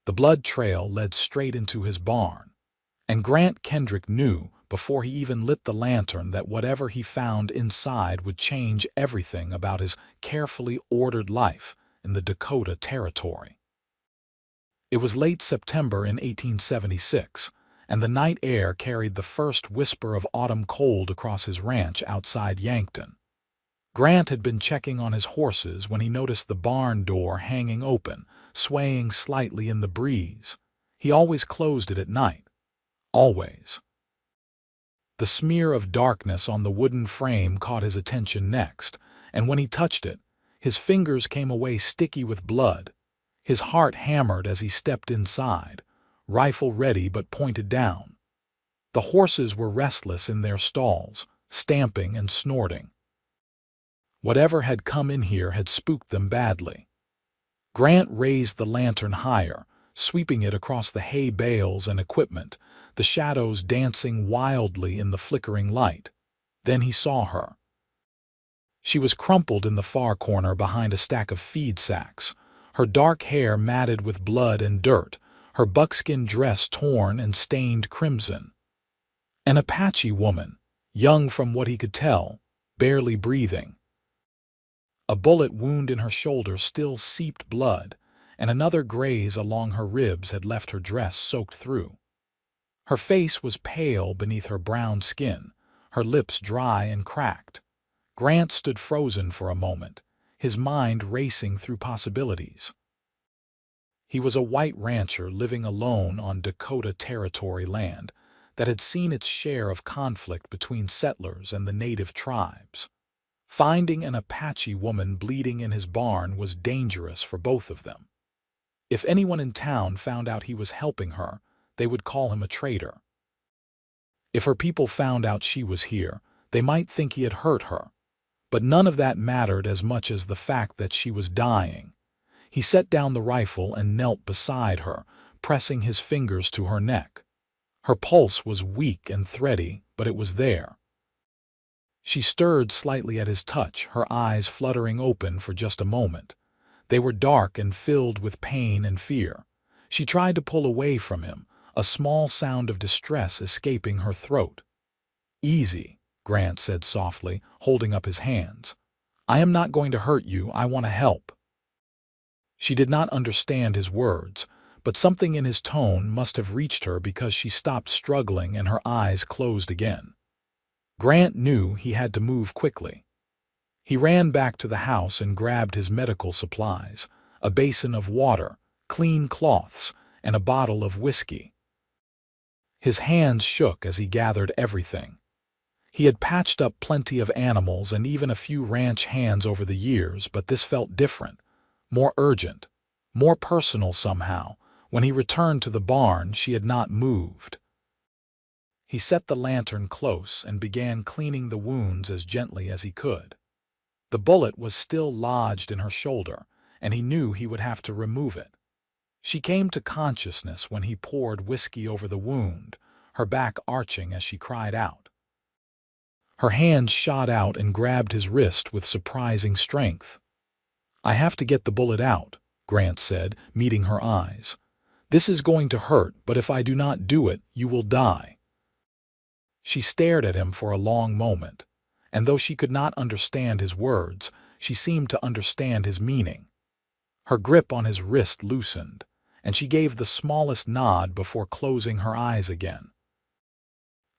The blood trail led straight into his barn, and Grant Kendrick knew before he even lit the lantern that whatever he found inside would change everything about his carefully ordered life in the Dakota Territory. It was late September in 1876, and the night air carried the first whisper of autumn cold across his ranch outside Yankton. Grant had been checking on his horses when he noticed the barn door hanging open, swaying slightly in the breeze. He always closed it at night. Always. The smear of darkness on the wooden frame caught his attention next, and when he touched it, his fingers came away sticky with blood. His heart hammered as he stepped inside, rifle ready but pointed down. The horses were restless in their stalls, stamping and snorting. Whatever had come in here had spooked them badly. Grant raised the lantern higher, sweeping it across the hay bales and equipment, the shadows dancing wildly in the flickering light. Then he saw her. She was crumpled in the far corner behind a stack of feed sacks, her dark hair matted with blood and dirt, her buckskin dress torn and stained crimson. An Apache woman, young from what he could tell, barely breathing. A bullet wound in her shoulder still seeped blood, and another graze along her ribs had left her dress soaked through. Her face was pale beneath her brown skin, her lips dry and cracked. Grant stood frozen for a moment, his mind racing through possibilities. He was a white rancher living alone on Dakota Territory land that had seen its share of conflict between settlers and the native tribes. Finding an Apache woman bleeding in his barn was dangerous for both of them. If anyone in town found out he was helping her, they would call him a traitor. If her people found out she was here, they might think he had hurt her. But none of that mattered as much as the fact that she was dying. He set down the rifle and knelt beside her, pressing his fingers to her neck. Her pulse was weak and thready, but it was there. She stirred slightly at his touch, her eyes fluttering open for just a moment. They were dark and filled with pain and fear. She tried to pull away from him, a small sound of distress escaping her throat. "Easy," Grant said softly, holding up his hands. "I am not going to hurt you, I want to help." She did not understand his words, but something in his tone must have reached her because she stopped struggling and her eyes closed again. Grant knew he had to move quickly. He ran back to the house and grabbed his medical supplies, a basin of water, clean cloths, and a bottle of whiskey. His hands shook as he gathered everything. He had patched up plenty of animals and even a few ranch hands over the years, but this felt different, more urgent, more personal somehow. When he returned to the barn, she had not moved. He set the lantern close and began cleaning the wounds as gently as he could. The bullet was still lodged in her shoulder, and he knew he would have to remove it. She came to consciousness when he poured whiskey over the wound, her back arching as she cried out. Her hand shot out and grabbed his wrist with surprising strength. "I have to get the bullet out," Grant said, meeting her eyes. "This is going to hurt, but if I do not do it, you will die." She stared at him for a long moment, and though she could not understand his words, she seemed to understand his meaning. Her grip on his wrist loosened, and she gave the smallest nod before closing her eyes again.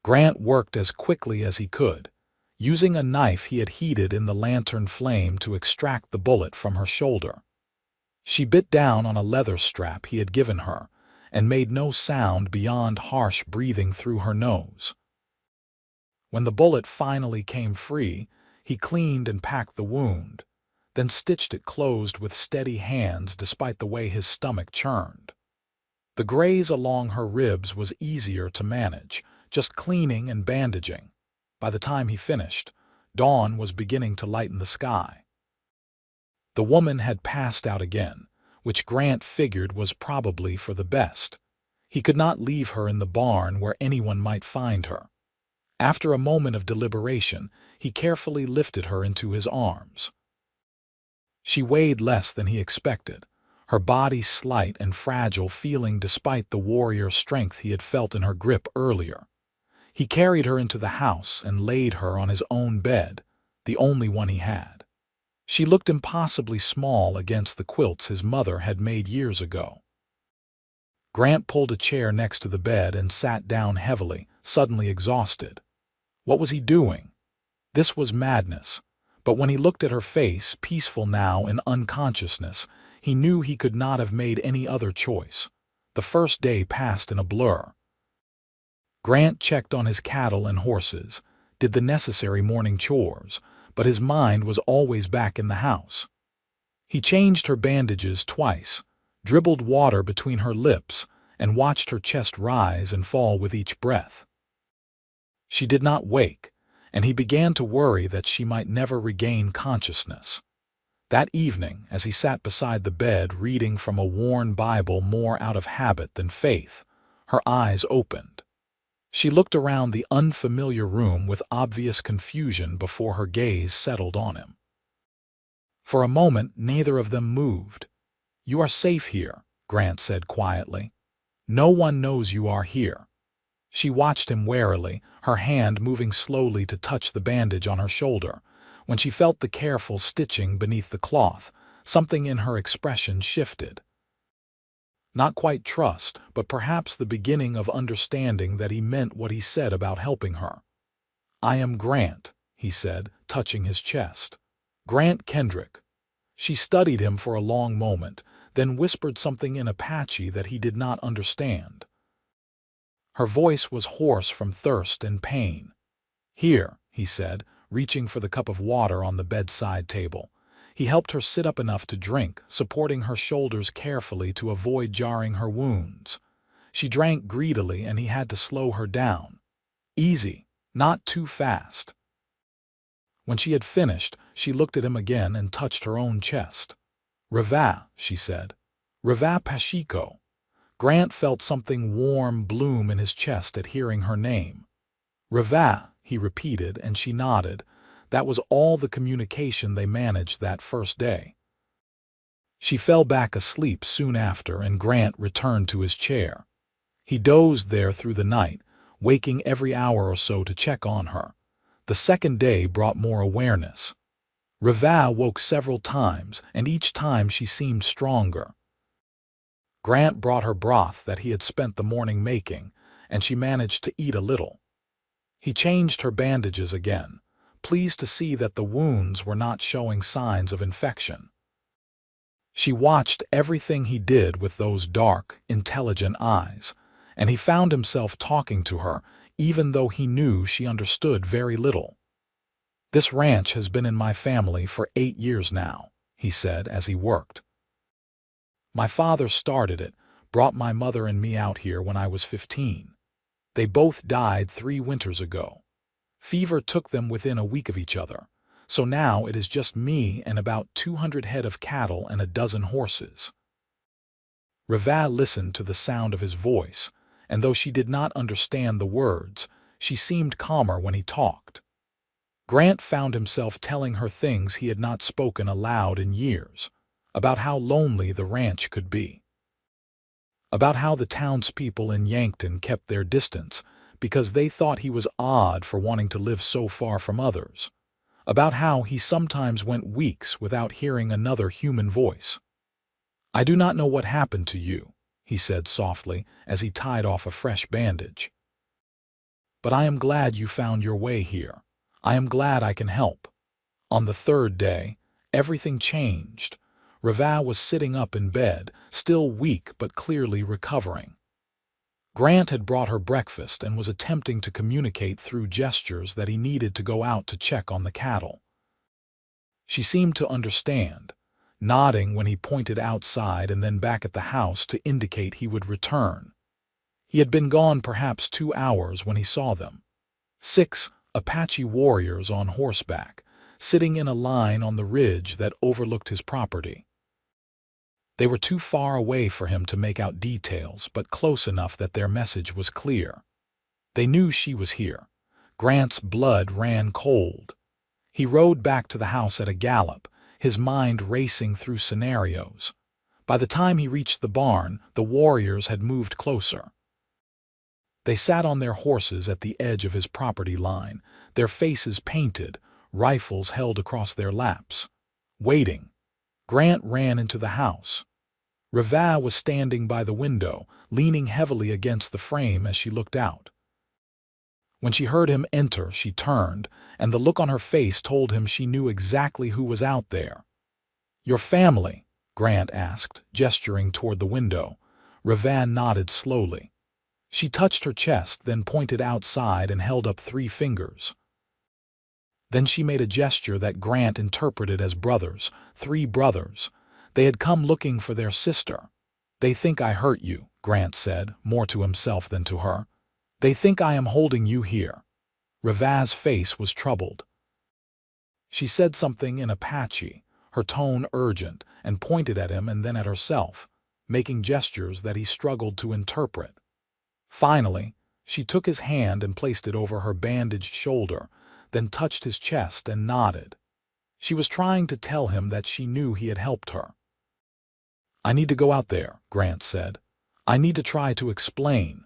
Grant worked as quickly as he could, using a knife he had heated in the lantern flame to extract the bullet from her shoulder. She bit down on a leather strap he had given her, and made no sound beyond harsh breathing through her nose. When the bullet finally came free, he cleaned and packed the wound, then stitched it closed with steady hands despite the way his stomach churned. The graze along her ribs was easier to manage, just cleaning and bandaging. By the time he finished, dawn was beginning to lighten the sky. The woman had passed out again, which Grant figured was probably for the best. He could not leave her in the barn where anyone might find her. After a moment of deliberation, he carefully lifted her into his arms. She weighed less than he expected, her body slight and fragile feeling despite the warrior strength he had felt in her grip earlier. He carried her into the house and laid her on his own bed, the only one he had. She looked impossibly small against the quilts his mother had made years ago. Grant pulled a chair next to the bed and sat down heavily, suddenly exhausted. What was he doing? This was madness. But when he looked at her face, peaceful now in unconsciousness, he knew he could not have made any other choice. The first day passed in a blur. Grant checked on his cattle and horses, did the necessary morning chores, but his mind was always back in the house. He changed her bandages twice, dribbled water between her lips, and watched her chest rise and fall with each breath. She did not wake, and he began to worry that she might never regain consciousness. That evening, as he sat beside the bed reading from a worn Bible more out of habit than faith, her eyes opened. She looked around the unfamiliar room with obvious confusion before her gaze settled on him. For a moment, neither of them moved. "You are safe here," Grant said quietly. "No one knows you are here." She watched him warily, her hand moving slowly to touch the bandage on her shoulder. When she felt the careful stitching beneath the cloth, something in her expression shifted. Not quite trust, but perhaps the beginning of understanding that he meant what he said about helping her. "I am Grant," he said, touching his chest. "Grant Kendrick." She studied him for a long moment, then whispered something in Apache that he did not understand. Her voice was hoarse from thirst and pain. "Here," he said, reaching for the cup of water on the bedside table. He helped her sit up enough to drink, supporting her shoulders carefully to avoid jarring her wounds. She drank greedily and he had to slow her down. Easy, not too fast. When she had finished, she looked at him again and touched her own chest. "Reva," she said. "Reva Pacheco." Grant felt something warm bloom in his chest at hearing her name. "Reva," he repeated, and she nodded. That was all the communication they managed that first day. She fell back asleep soon after, and Grant returned to his chair. He dozed there through the night, waking every hour or so to check on her. The second day brought more awareness. Reva woke several times, and each time she seemed stronger. Grant brought her broth that he had spent the morning making, and she managed to eat a little. He changed her bandages again, pleased to see that the wounds were not showing signs of infection. She watched everything he did with those dark, intelligent eyes, and he found himself talking to her, even though he knew she understood very little. "This ranch has been in my family for 8 years now," he said as he worked. "My father started it, brought my mother and me out here when I was 15. They both died 3 winters ago. Fever took them within a week of each other, so now it is just me and about 200 head of cattle and a dozen horses." Reva listened to the sound of his voice, and though she did not understand the words, she seemed calmer when he talked. Grant found himself telling her things he had not spoken aloud in years, about how lonely the ranch could be, about how the townspeople in Yankton kept their distance because they thought he was odd for wanting to live so far from others, about how he sometimes went weeks without hearing another human voice. "I do not know what happened to you," he said softly as he tied off a fresh bandage. "But I am glad you found your way here. I am glad I can help." On the third day, everything changed. Reva was sitting up in bed, still weak but clearly recovering. Grant had brought her breakfast and was attempting to communicate through gestures that he needed to go out to check on the cattle. She seemed to understand, nodding when he pointed outside and then back at the house to indicate he would return. He had been gone perhaps 2 hours when he saw them. 6 Apache warriors on horseback, sitting in a line on the ridge that overlooked his property. They were too far away for him to make out details, but close enough that their message was clear. They knew she was here. Grant's blood ran cold. He rode back to the house at a gallop, his mind racing through scenarios. By the time he reached the barn, the warriors had moved closer. They sat on their horses at the edge of his property line, their faces painted, rifles held across their laps. Waiting. Grant ran into the house. Reva was standing by the window, leaning heavily against the frame as she looked out. When she heard him enter, she turned, and the look on her face told him she knew exactly who was out there. "Your family?" Grant asked, gesturing toward the window. Reva nodded slowly. She touched her chest, then pointed outside and held up 3 fingers. Then she made a gesture that Grant interpreted as brothers, 3 brothers. They had come looking for their sister. "They think I hurt you," Grant said, more to himself than to her. "They think I am holding you here." Reva's face was troubled. She said something in Apache, her tone urgent, and pointed at him and then at herself, making gestures that he struggled to interpret. Finally, she took his hand and placed it over her bandaged shoulder, then touched his chest and nodded. She was trying to tell him that she knew he had helped her. "I need to go out there," Grant said. "I need to try to explain."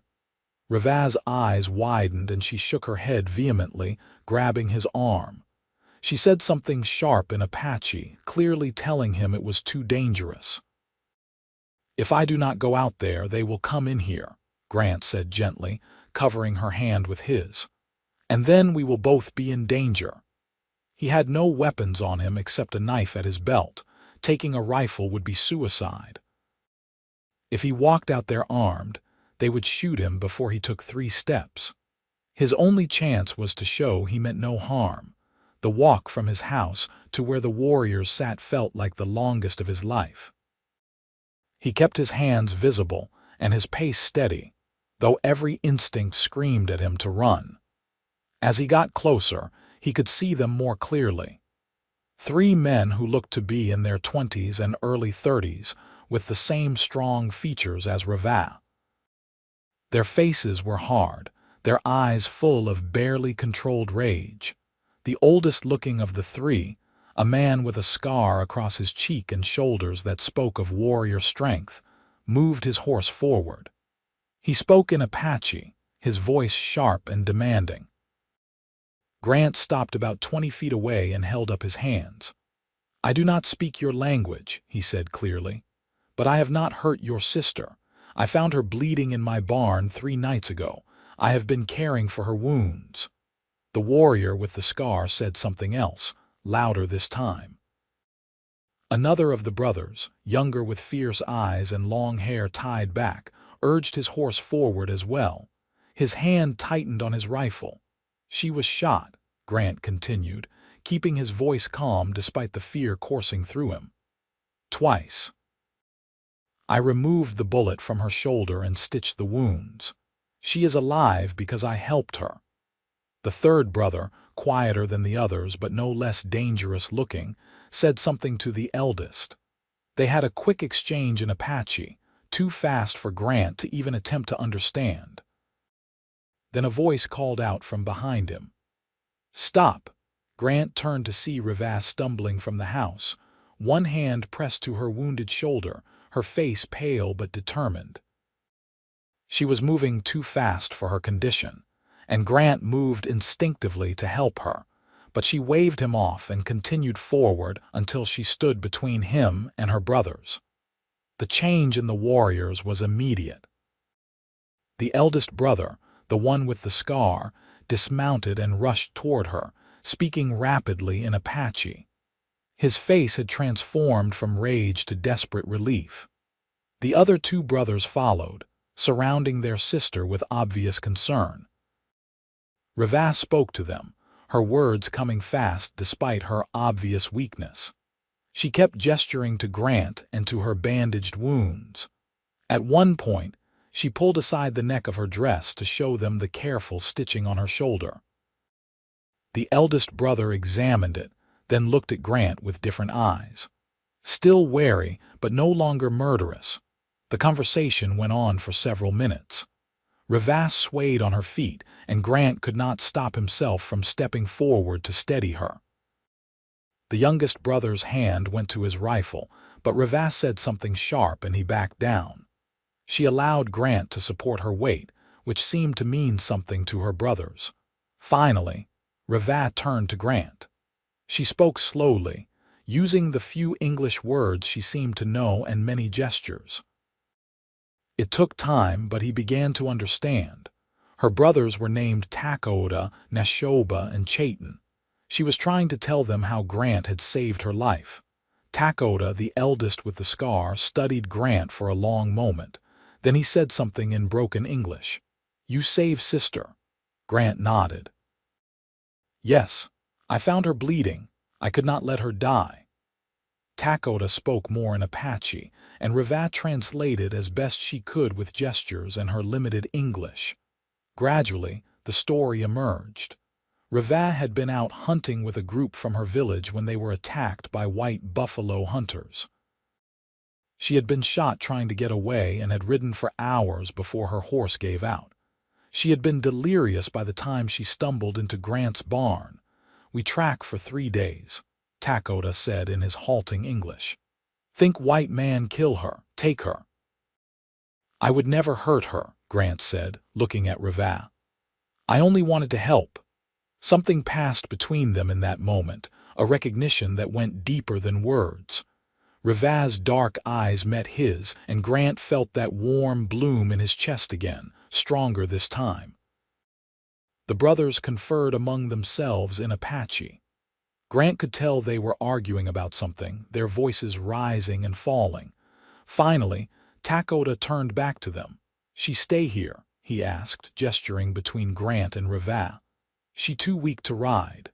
Reva's eyes widened and she shook her head vehemently, grabbing his arm. She said something sharp in Apache, clearly telling him it was too dangerous. "If I do not go out there, they will come in here," Grant said gently, covering her hand with his. "And then we will both be in danger." He had no weapons on him except a knife at his belt. Taking a rifle would be suicide. If he walked out there armed, they would shoot him before he took 3 steps. His only chance was to show he meant no harm. The walk from his house to where the warriors sat felt like the longest of his life. He kept his hands visible and his pace steady, though every instinct screamed at him to run. As he got closer, he could see them more clearly. 3 men who looked to be in their 20s and early 30s, with the same strong features as Reva. Their faces were hard, their eyes full of barely controlled rage. The oldest looking of the 3, a man with a scar across his cheek and shoulders that spoke of warrior strength, moved his horse forward. He spoke in Apache, his voice sharp and demanding. Grant stopped about 20 feet away and held up his hands. "I do not speak your language," he said clearly, "but I have not hurt your sister. I found her bleeding in my barn 3 nights ago. I have been caring for her wounds." The warrior with the scar said something else, louder this time. Another of the brothers, younger with fierce eyes and long hair tied back, urged his horse forward as well. His hand tightened on his rifle. "She was shot," Grant continued, keeping his voice calm despite the fear coursing through him. "Twice. I removed the bullet from her shoulder and stitched the wounds. She is alive because I helped her." The 3rd brother, quieter than the others but no less dangerous looking, said something to the eldest. They had a quick exchange in Apache, too fast for Grant to even attempt to understand. Then a voice called out from behind him. "Stop!" Grant turned to see Reva stumbling from the house, one hand pressed to her wounded shoulder, her face pale but determined. She was moving too fast for her condition, and Grant moved instinctively to help her, but she waved him off and continued forward until she stood between him and her brothers. The change in the warriors was immediate. The eldest brother, the one with the scar, dismounted and rushed toward her, speaking rapidly in Apache. His face had transformed from rage to desperate relief. The other 2 brothers followed, surrounding their sister with obvious concern. Reva spoke to them, her words coming fast despite her obvious weakness. She kept gesturing to Grant and to her bandaged wounds. At one point, she pulled aside the neck of her dress to show them the careful stitching on her shoulder. The eldest brother examined it, then looked at Grant with different eyes. Still wary, but no longer murderous, the conversation went on for several minutes. Reva swayed on her feet, and Grant could not stop himself from stepping forward to steady her. The youngest brother's hand went to his rifle, but Reva said something sharp and he backed down. She allowed Grant to support her weight, which seemed to mean something to her brothers. Finally, Reva turned to Grant. She spoke slowly, using the few English words she seemed to know and many gestures. It took time, but he began to understand. Her brothers were named Takoda, Nashoba, and Chaitin. She was trying to tell them how Grant had saved her life. Takoda, the eldest with the scar, studied Grant for a long moment. Then he said something in broken English. "You saved sister." Grant nodded. "Yes, I found her bleeding. I could not let her die." Takoda spoke more in Apache, and Reva translated as best she could with gestures and her limited English. Gradually, the story emerged. Reva had been out hunting with a group from her village when they were attacked by white buffalo hunters. She had been shot trying to get away and had ridden for hours before her horse gave out. She had been delirious by the time she stumbled into Grant's barn. "We track for 3 days," Takoda said in his halting English. "Think white man kill her, take her." "I would never hurt her," Grant said, looking at Reva. "I only wanted to help." Something passed between them in that moment, a recognition that went deeper than words. Reva's dark eyes met his, and Grant felt that warm bloom in his chest again, stronger this time. The brothers conferred among themselves in Apache. Grant could tell they were arguing about something, their voices rising and falling. Finally, Takoda turned back to them. "She stay here?" he asked, gesturing between Grant and Reva. "She too weak to ride."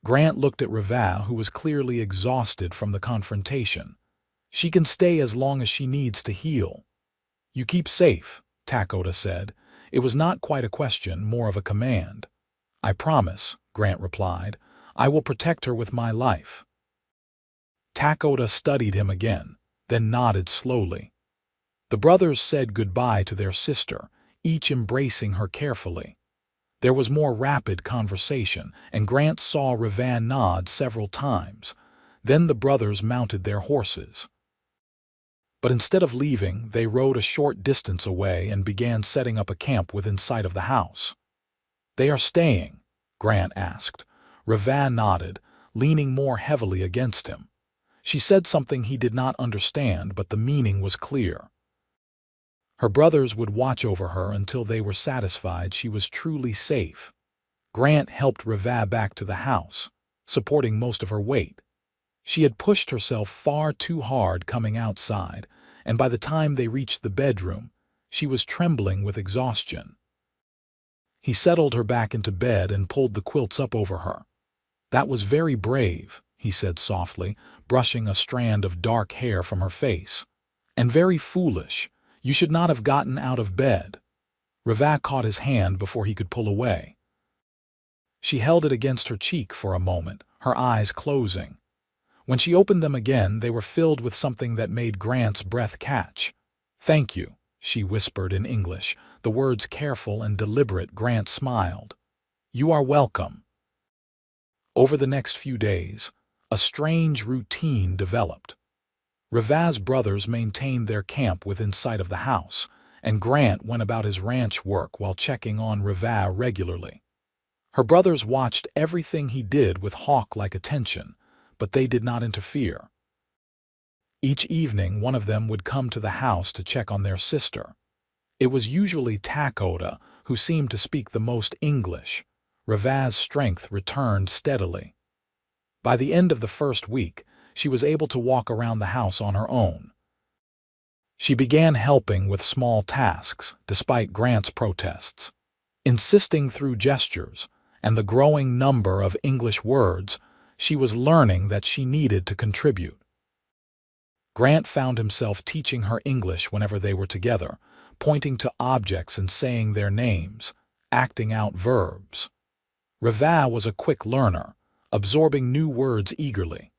Grant looked at Reva, who was clearly exhausted from the confrontation. "She can stay as long as she needs to heal." "You keep safe," Takoda said. It was not quite a question, more of a command. "I promise," Grant replied. "I will protect her with my life." Takoda studied him again, then nodded slowly. The brothers said goodbye to their sister, each embracing her carefully. There was more rapid conversation, and Grant saw Reva nod several times. Then the brothers mounted their horses. But instead of leaving, they rode a short distance away and began setting up a camp within sight of the house. "They are staying?" Grant asked. Reva nodded, leaning more heavily against him. She said something he did not understand, but the meaning was clear. Her brothers would watch over her until they were satisfied she was truly safe. Grant helped Reva back to the house, supporting most of her weight. She had pushed herself far too hard coming outside, and by the time they reached the bedroom, she was trembling with exhaustion. He settled her back into bed and pulled the quilts up over her. "That was very brave," he said softly, brushing a strand of dark hair from her face. "And very foolish. You should not have gotten out of bed." Reva caught his hand before he could pull away. She held it against her cheek for a moment, her eyes closing. When she opened them again, they were filled with something that made Grant's breath catch. "Thank you," she whispered in English, the words careful and deliberate. Grant smiled. "You are welcome." Over the next few days, a strange routine developed. Reva's brothers maintained their camp within sight of the house, and Grant went about his ranch work while checking on Reva regularly. Her brothers watched everything he did with hawk-like attention, but they did not interfere. Each evening, one of them would come to the house to check on their sister. It was usually Takoda, who seemed to speak the most English. Reva's strength returned steadily. By the end of the first week, she was able to walk around the house on her own. She began helping with small tasks, despite Grant's protests. Insisting through gestures and the growing number of English words, she was learning that she needed to contribute. Grant found himself teaching her English whenever they were together, pointing to objects and saying their names, acting out verbs. Reva was a quick learner, absorbing new words eagerly.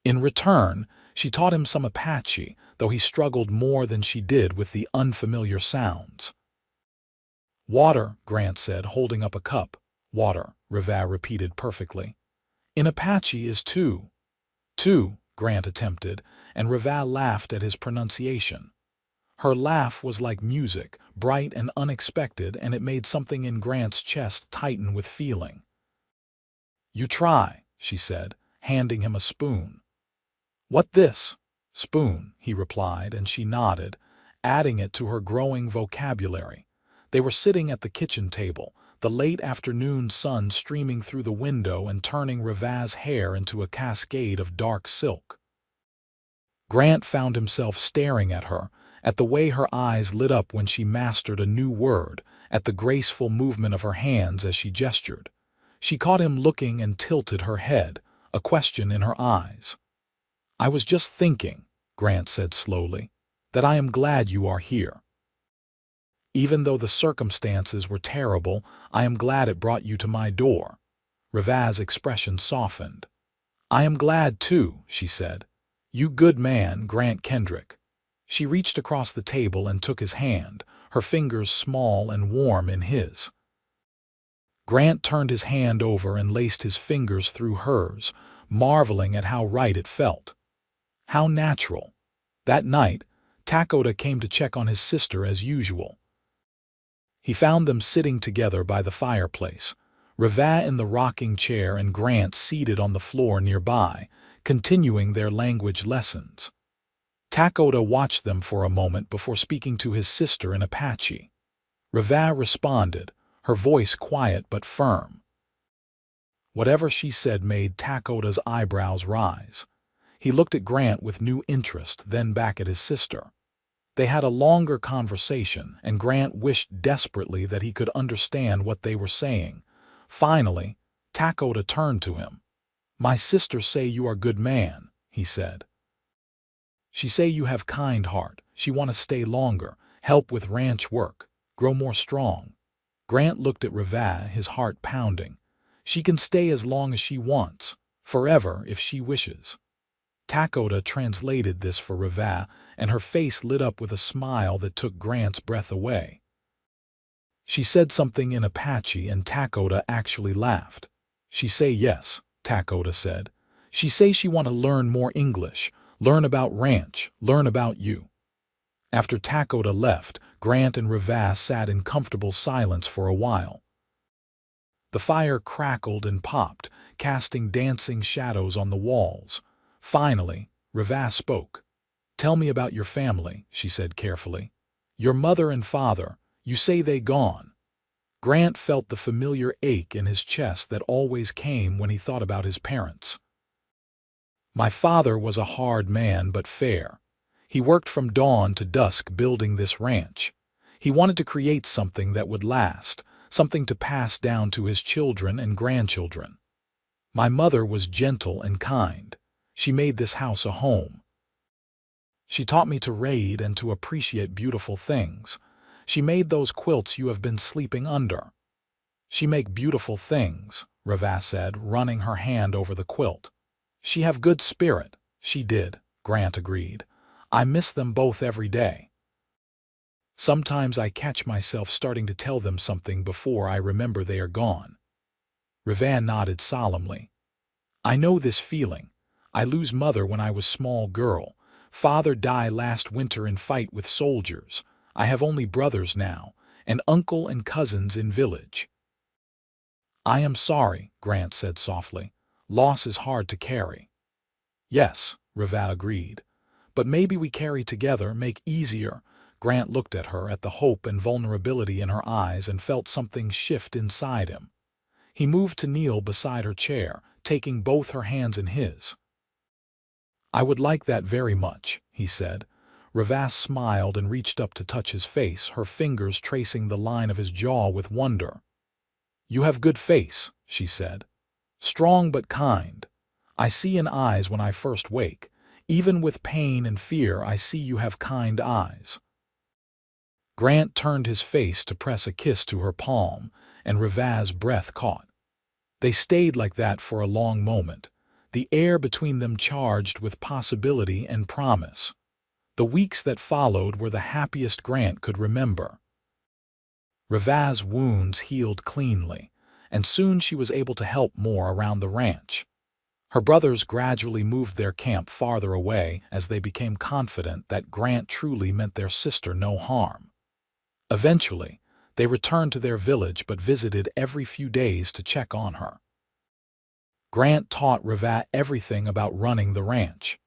In return, she taught him some Apache, though he struggled more than she did with the unfamiliar sounds. "Water," Grant said, holding up a cup. "Water," Reva repeated perfectly. "In Apache is two." "Two," Grant attempted, and Reva laughed at his pronunciation. Her laugh was like music, bright and unexpected, and it made something in Grant's chest tighten with feeling. "You try," she said, handing him a spoon. "What this?" "Spoon," he replied, and she nodded, adding it to her growing vocabulary. They were sitting at the kitchen table, the late afternoon sun streaming through the window and turning Reva's hair into a cascade of dark silk. Grant found himself staring at her, at the way her eyes lit up when she mastered a new word, at the graceful movement of her hands as she gestured. She caught him looking and tilted her head, a question in her eyes. "I was just thinking," Grant said slowly, "that I am glad you are here. Even though the circumstances were terrible, I am glad it brought you to my door." Reva's expression softened. "I am glad too," she said. "You good man, Grant Kendrick." She reached across the table and took his hand, her fingers small and warm in his. Grant turned his hand over and laced his fingers through hers, marveling at how right it felt. How natural. That night, Takoda came to check on his sister as usual. He found them sitting together by the fireplace, Reva in the rocking chair and Grant seated on the floor nearby, continuing their language lessons. Takoda watched them for a moment before speaking to his sister in Apache. Reva responded, her voice quiet but firm. Whatever she said made Takoda's eyebrows rise. He looked at Grant with new interest, then back at his sister. They had a longer conversation, and Grant wished desperately that he could understand what they were saying. Finally, Takoda turned to him. "My sister say you are good man," he said. "She say you have kind heart. She want to stay longer, help with ranch work, grow more strong." Grant looked at Reva, his heart pounding. "She can stay as long as she wants, forever if she wishes." Takoda translated this for Reva, and her face lit up with a smile that took Grant's breath away. She said something in Apache and Takoda actually laughed. "She say yes," Takoda said. "She say she want to learn more English, learn about ranch, learn about you." After Takoda left, Grant and Reva sat in comfortable silence for a while. The fire crackled and popped, casting dancing shadows on the walls. Finally, Reva spoke. "Tell me about your family," she said carefully. "Your mother and father, you say they gone." Grant felt the familiar ache in his chest that always came when he thought about his parents. "My father was a hard man but fair. He worked from dawn to dusk building this ranch. He wanted to create something that would last, something to pass down to his children and grandchildren. My mother was gentle and kind. She made this house a home. She taught me to read and to appreciate beautiful things. She made those quilts you have been sleeping under." "She make beautiful things," Reva said, running her hand over the quilt. "She have good spirit." "She did," Grant agreed. "I miss them both every day. Sometimes I catch myself starting to tell them something before I remember they are gone." Reva nodded solemnly. "I know this feeling. I lose mother when I was small girl. Father die last winter in fight with soldiers. I have only brothers now, and uncle and cousins in village." "I am sorry," Grant said softly. "Loss is hard to carry." "Yes," Reva agreed. "But maybe we carry together, make easier." Grant looked at her, at the hope and vulnerability in her eyes, and felt something shift inside him. He moved to kneel beside her chair, taking both her hands in his. "I would like that very much," he said. Reva smiled and reached up to touch his face, her fingers tracing the line of his jaw with wonder. "You have good face," she said. "Strong but kind. I see in eyes when I first wake. Even with pain and fear, I see you have kind eyes." Grant turned his face to press a kiss to her palm, and Reva's breath caught. They stayed like that for a long moment, the air between them charged with possibility and promise. The weeks that followed were the happiest Grant could remember. Reva's wounds healed cleanly, and soon she was able to help more around the ranch. Her brothers gradually moved their camp farther away as they became confident that Grant truly meant their sister no harm. Eventually, they returned to their village but visited every few days to check on her. Grant taught Reva everything about running the ranch.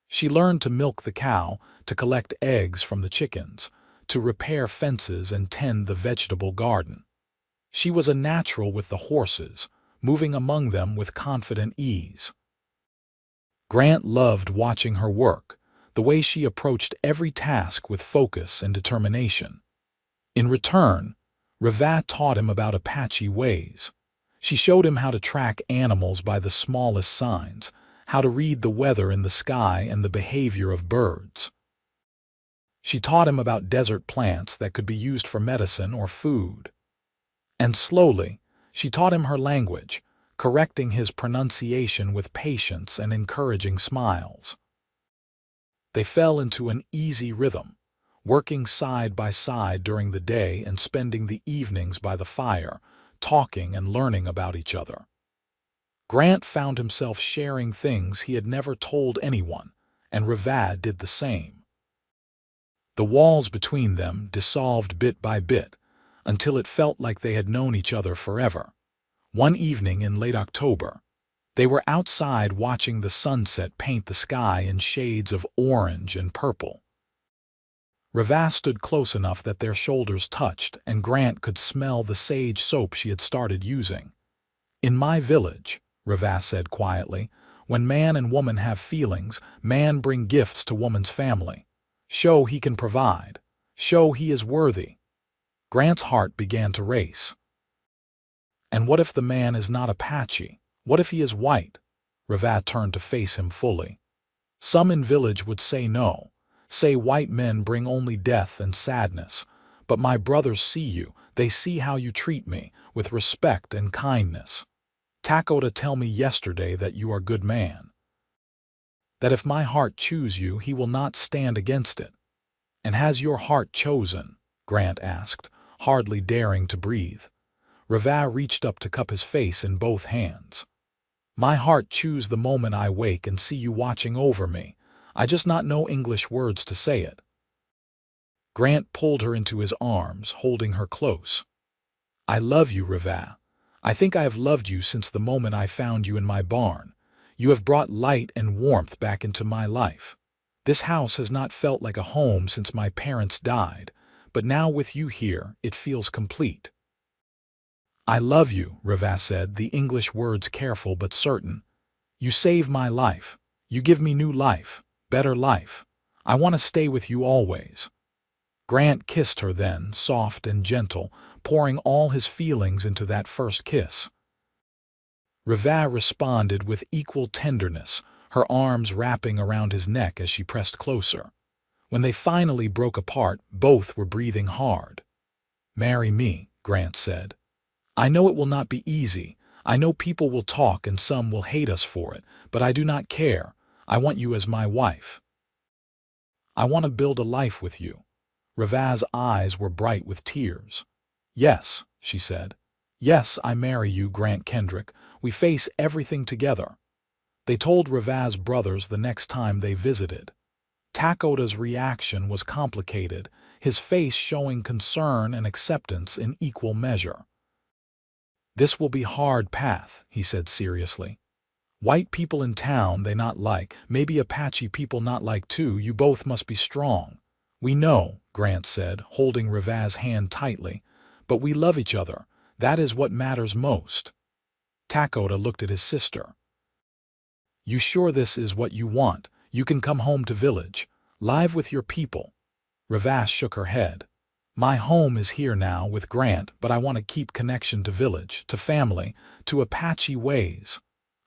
She learned to milk the cow, to collect eggs from the chickens, to repair fences and tend the vegetable garden. She was a natural with the horses, moving among them with confident ease. Grant loved watching her work, the way she approached every task with focus and determination. In return, Reva taught him about Apache ways. She showed him how to track animals by the smallest signs, how to read the weather in the sky and the behavior of birds. She taught him about desert plants that could be used for medicine or food. And slowly, she taught him her language, correcting his pronunciation with patience and encouraging smiles. They fell into an easy rhythm, working side by side during the day and spending the evenings by the fire, talking and learning about each other. Grant found himself sharing things he had never told anyone, and Reva did the same. The walls between them dissolved bit by bit, until it felt like they had known each other forever. One evening in late October, they were outside watching the sunset paint the sky in shades of orange and purple. Reva stood close enough that their shoulders touched, and Grant could smell the sage soap she had started using. "In my village," Reva said quietly, "when man and woman have feelings, man bring gifts to woman's family. Show he can provide. Show he is worthy." Grant's heart began to race. And what if the man is not Apache? What if he is white? Reva turned to face him fully. Some in village would say no, say white men bring only death and sadness. But my brothers see you, they see how you treat me, with respect and kindness. Takoda tell me yesterday that you are good man. That if my heart choose you, he will not stand against it. And has your heart chosen? Grant asked, hardly daring to breathe. Reva reached up to cup his face in both hands. My heart choose the moment I wake and see you watching over me. I just not know English words to say it. Grant pulled her into his arms, holding her close. I love you, Reva. I think I have loved you since the moment I found you in my barn. You have brought light and warmth back into my life. This house has not felt like a home since my parents died, but now with you here, it feels complete. I love you, Reva said, the English words careful but certain. You save my life. You give me new life, better life. I want to stay with you always. Grant kissed her then, soft and gentle, pouring all his feelings into that first kiss. Reva responded with equal tenderness, her arms wrapping around his neck as she pressed closer. When they finally broke apart, both were breathing hard. Marry me, Grant said. I know it will not be easy. I know people will talk and some will hate us for it, but I do not care. I want you as my wife. I want to build a life with you. Reva's eyes were bright with tears. Yes, she said. Yes, I marry you, Grant Kendrick. We face everything together. They told Reva's brothers the next time they visited. Takoda's reaction was complicated, his face showing concern and acceptance in equal measure. This will be hard path, he said seriously. White people in town they not like, maybe Apache people not like too, you both must be strong. We know, Grant said, holding Reva's hand tightly, but we love each other. That is what matters most. Takoda looked at his sister. You sure this is what you want? You can come home to village. Live with your people. Reva shook her head. My home is here now with Grant, but I want to keep connection to village, to family, to Apache ways.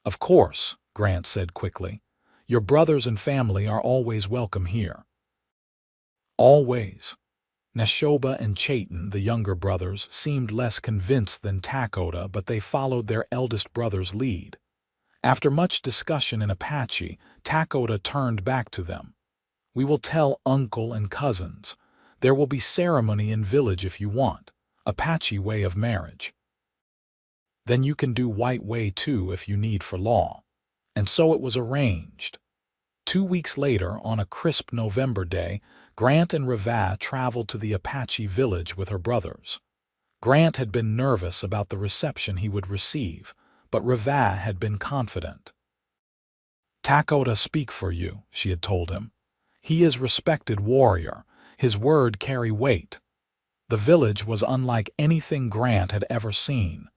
Of course, Grant said quickly. Your brothers and family are always welcome here. Always. Neshoba and Chayton, the younger brothers, seemed less convinced than Takoda, but they followed their eldest brother's lead. After much discussion in Apache, Takoda turned back to them. We will tell uncle and cousins. There will be ceremony in village if you want. Apache way of marriage. Then you can do white way too if you need for law. And so it was arranged. 2 weeks later, on a crisp November day, Grant and Reva traveled to the Apache village with her brothers. Grant had been nervous about the reception he would receive, but Reva had been confident. "Takoda speak for you," she had told him. "He is respected warrior. His word carry weight." The village was unlike anything Grant had ever seen.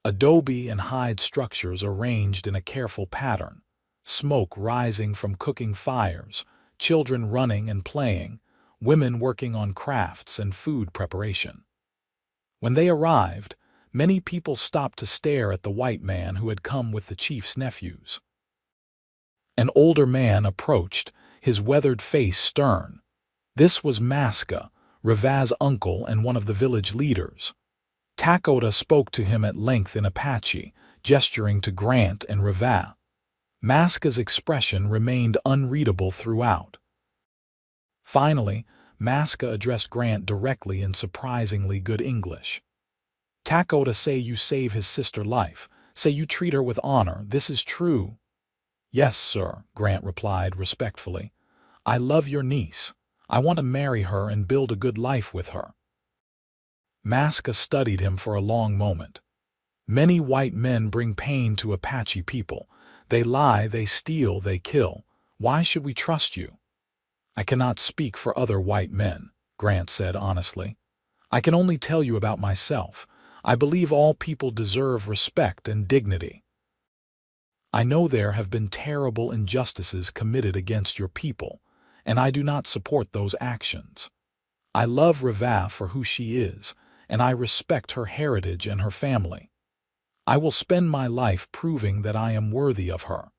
Adobe and hide structures arranged in a careful pattern, smoke rising from cooking fires, children running and playing, women working on crafts and food preparation. When they arrived, many people stopped to stare at the white man who had come with the chief's nephews. An older man approached, his weathered face stern. This was Maska, Reva's uncle and one of the village leaders. Takoda spoke to him at length in Apache, gesturing to Grant and Reva. Maska's expression remained unreadable throughout. Finally, Maska addressed Grant directly in surprisingly good English. "Takoda say you save his sister life, say you treat her with honor, this is true?" "Yes, sir," Grant replied respectfully. "I love your niece. I want to marry her and build a good life with her." Maska studied him for a long moment. "Many white men bring pain to Apache people. They lie, they steal, they kill. Why should we trust you?" "I cannot speak for other white men," Grant said honestly. "I can only tell you about myself. I believe all people deserve respect and dignity. I know there have been terrible injustices committed against your people, and I do not support those actions. I love Reva for who she is, and I respect her heritage and her family. I will spend my life proving that I am worthy of her."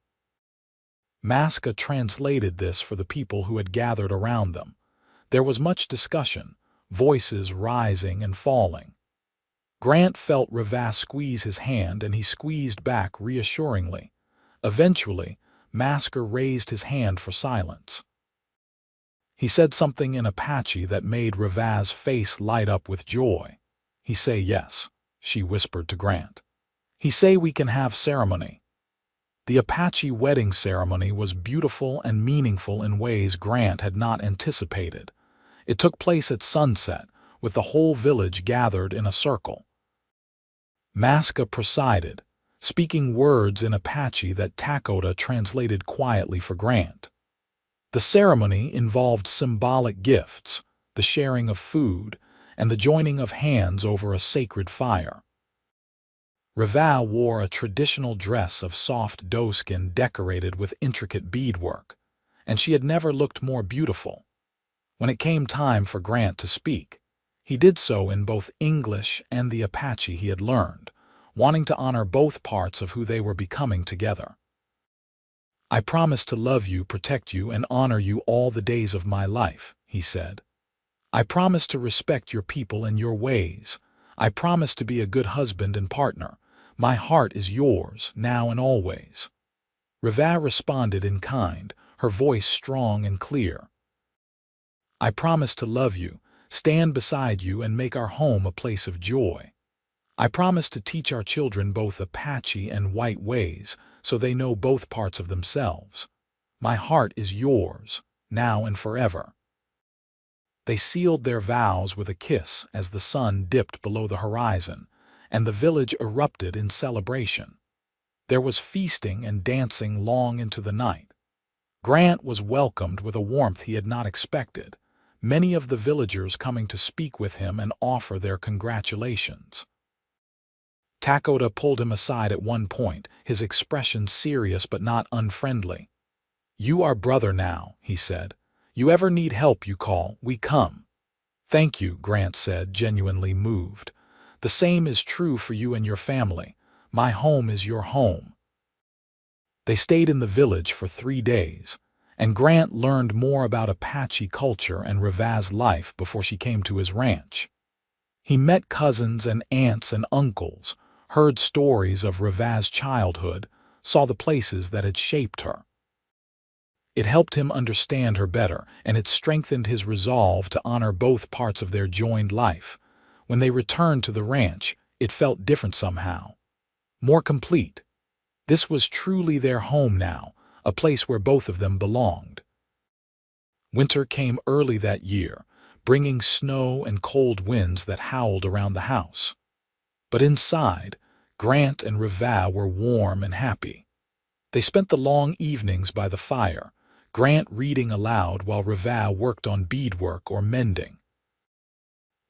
Maska translated this for the people who had gathered around them. There was much discussion, voices rising and falling. Grant felt Reva squeeze his hand, and he squeezed back reassuringly. Eventually, Maska raised his hand for silence. He said something in Apache that made Reva's face light up with joy. "He say yes," she whispered to Grant. "He say we can have ceremony." The Apache wedding ceremony was beautiful and meaningful in ways Grant had not anticipated. It took place at sunset, with the whole village gathered in a circle. Maska presided, speaking words in Apache that Takoda translated quietly for Grant. The ceremony involved symbolic gifts, the sharing of food, and the joining of hands over a sacred fire. Reva wore a traditional dress of soft doeskin decorated with intricate beadwork, and she had never looked more beautiful. When it came time for Grant to speak, he did so in both English and the Apache he had learned, wanting to honor both parts of who they were becoming together. "I promise to love you, protect you, and honor you all the days of my life," he said. "I promise to respect your people and your ways. I promise to be a good husband and partner. My heart is yours, now and always." Reva responded in kind, her voice strong and clear. "I promise to love you, stand beside you, and make our home a place of joy. I promise to teach our children both Apache and white ways, so they know both parts of themselves. My heart is yours, now and forever." They sealed their vows with a kiss as the sun dipped below the horizon, and the village erupted in celebration. There was feasting and dancing long into the night. Grant was welcomed with a warmth he had not expected, many of the villagers coming to speak with him and offer their congratulations. Takoda pulled him aside at one point, his expression serious but not unfriendly. "You are brother now," he said. "You ever need help, you call, we come." "Thank you," Grant said, genuinely moved. "The same is true for you and your family. My home is your home." They stayed in the village for 3 days, and Grant learned more about Apache culture and Reva's life before she came to his ranch. He met cousins and aunts and uncles, heard stories of Reva's childhood, saw the places that had shaped her. It helped him understand her better, and it strengthened his resolve to honor both parts of their joined life. When they returned to the ranch, it felt different somehow, more complete. This was truly their home now, a place where both of them belonged. Winter came early that year, bringing snow and cold winds that howled around the house. But inside, Grant and Reva were warm and happy. They spent the long evenings by the fire, Grant reading aloud while Reva worked on beadwork or mending.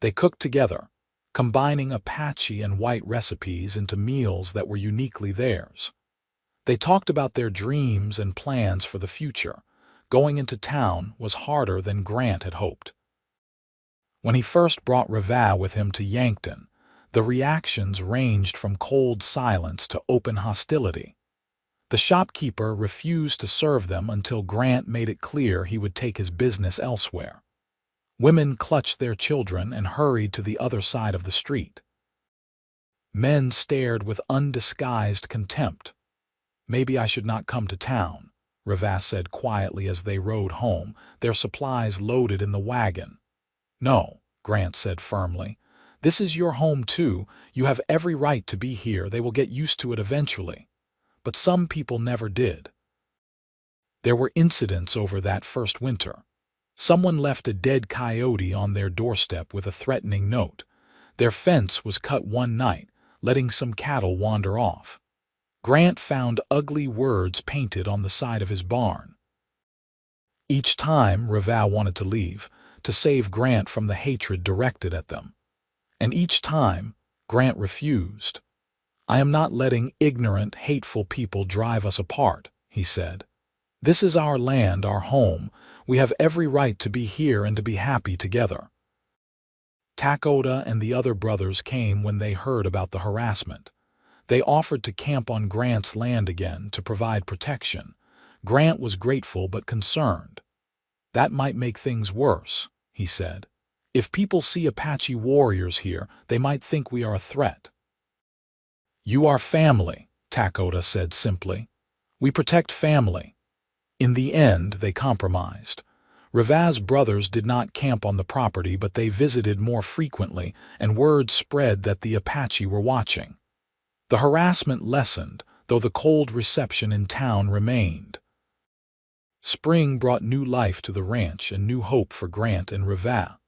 They cooked together, combining Apache and white recipes into meals that were uniquely theirs. They talked about their dreams and plans for the future. Going into town was harder than Grant had hoped. When he first brought Reva with him to Yankton, the reactions ranged from cold silence to open hostility. The shopkeeper refused to serve them until Grant made it clear he would take his business elsewhere. Women clutched their children and hurried to the other side of the street. Men stared with undisguised contempt. "Maybe I should not come to town," Reva said quietly as they rode home, their supplies loaded in the wagon. "No," Grant said firmly. "This is your home too. You have every right to be here. They will get used to it eventually." But some people never did. There were incidents over that first winter. Someone left a dead coyote on their doorstep with a threatening note. Their fence was cut one night, letting some cattle wander off. Grant found ugly words painted on the side of his barn. Each time Reva wanted to leave, to save Grant from the hatred directed at them. And each time, Grant refused. "I am not letting ignorant, hateful people drive us apart," he said. "This is our land, our home. We have every right to be here and to be happy together." Takoda and the other brothers came when they heard about the harassment. They offered to camp on Grant's land again to provide protection. Grant was grateful but concerned. "That might make things worse," he said. "If people see Apache warriors here, they might think we are a threat." "You are family," Takoda said simply. "We protect family." In the end, they compromised. Reva's brothers did not camp on the property, but they visited more frequently, and word spread that the Apache were watching. The harassment lessened, though the cold reception in town remained. Spring brought new life to the ranch and new hope for Grant and Reva.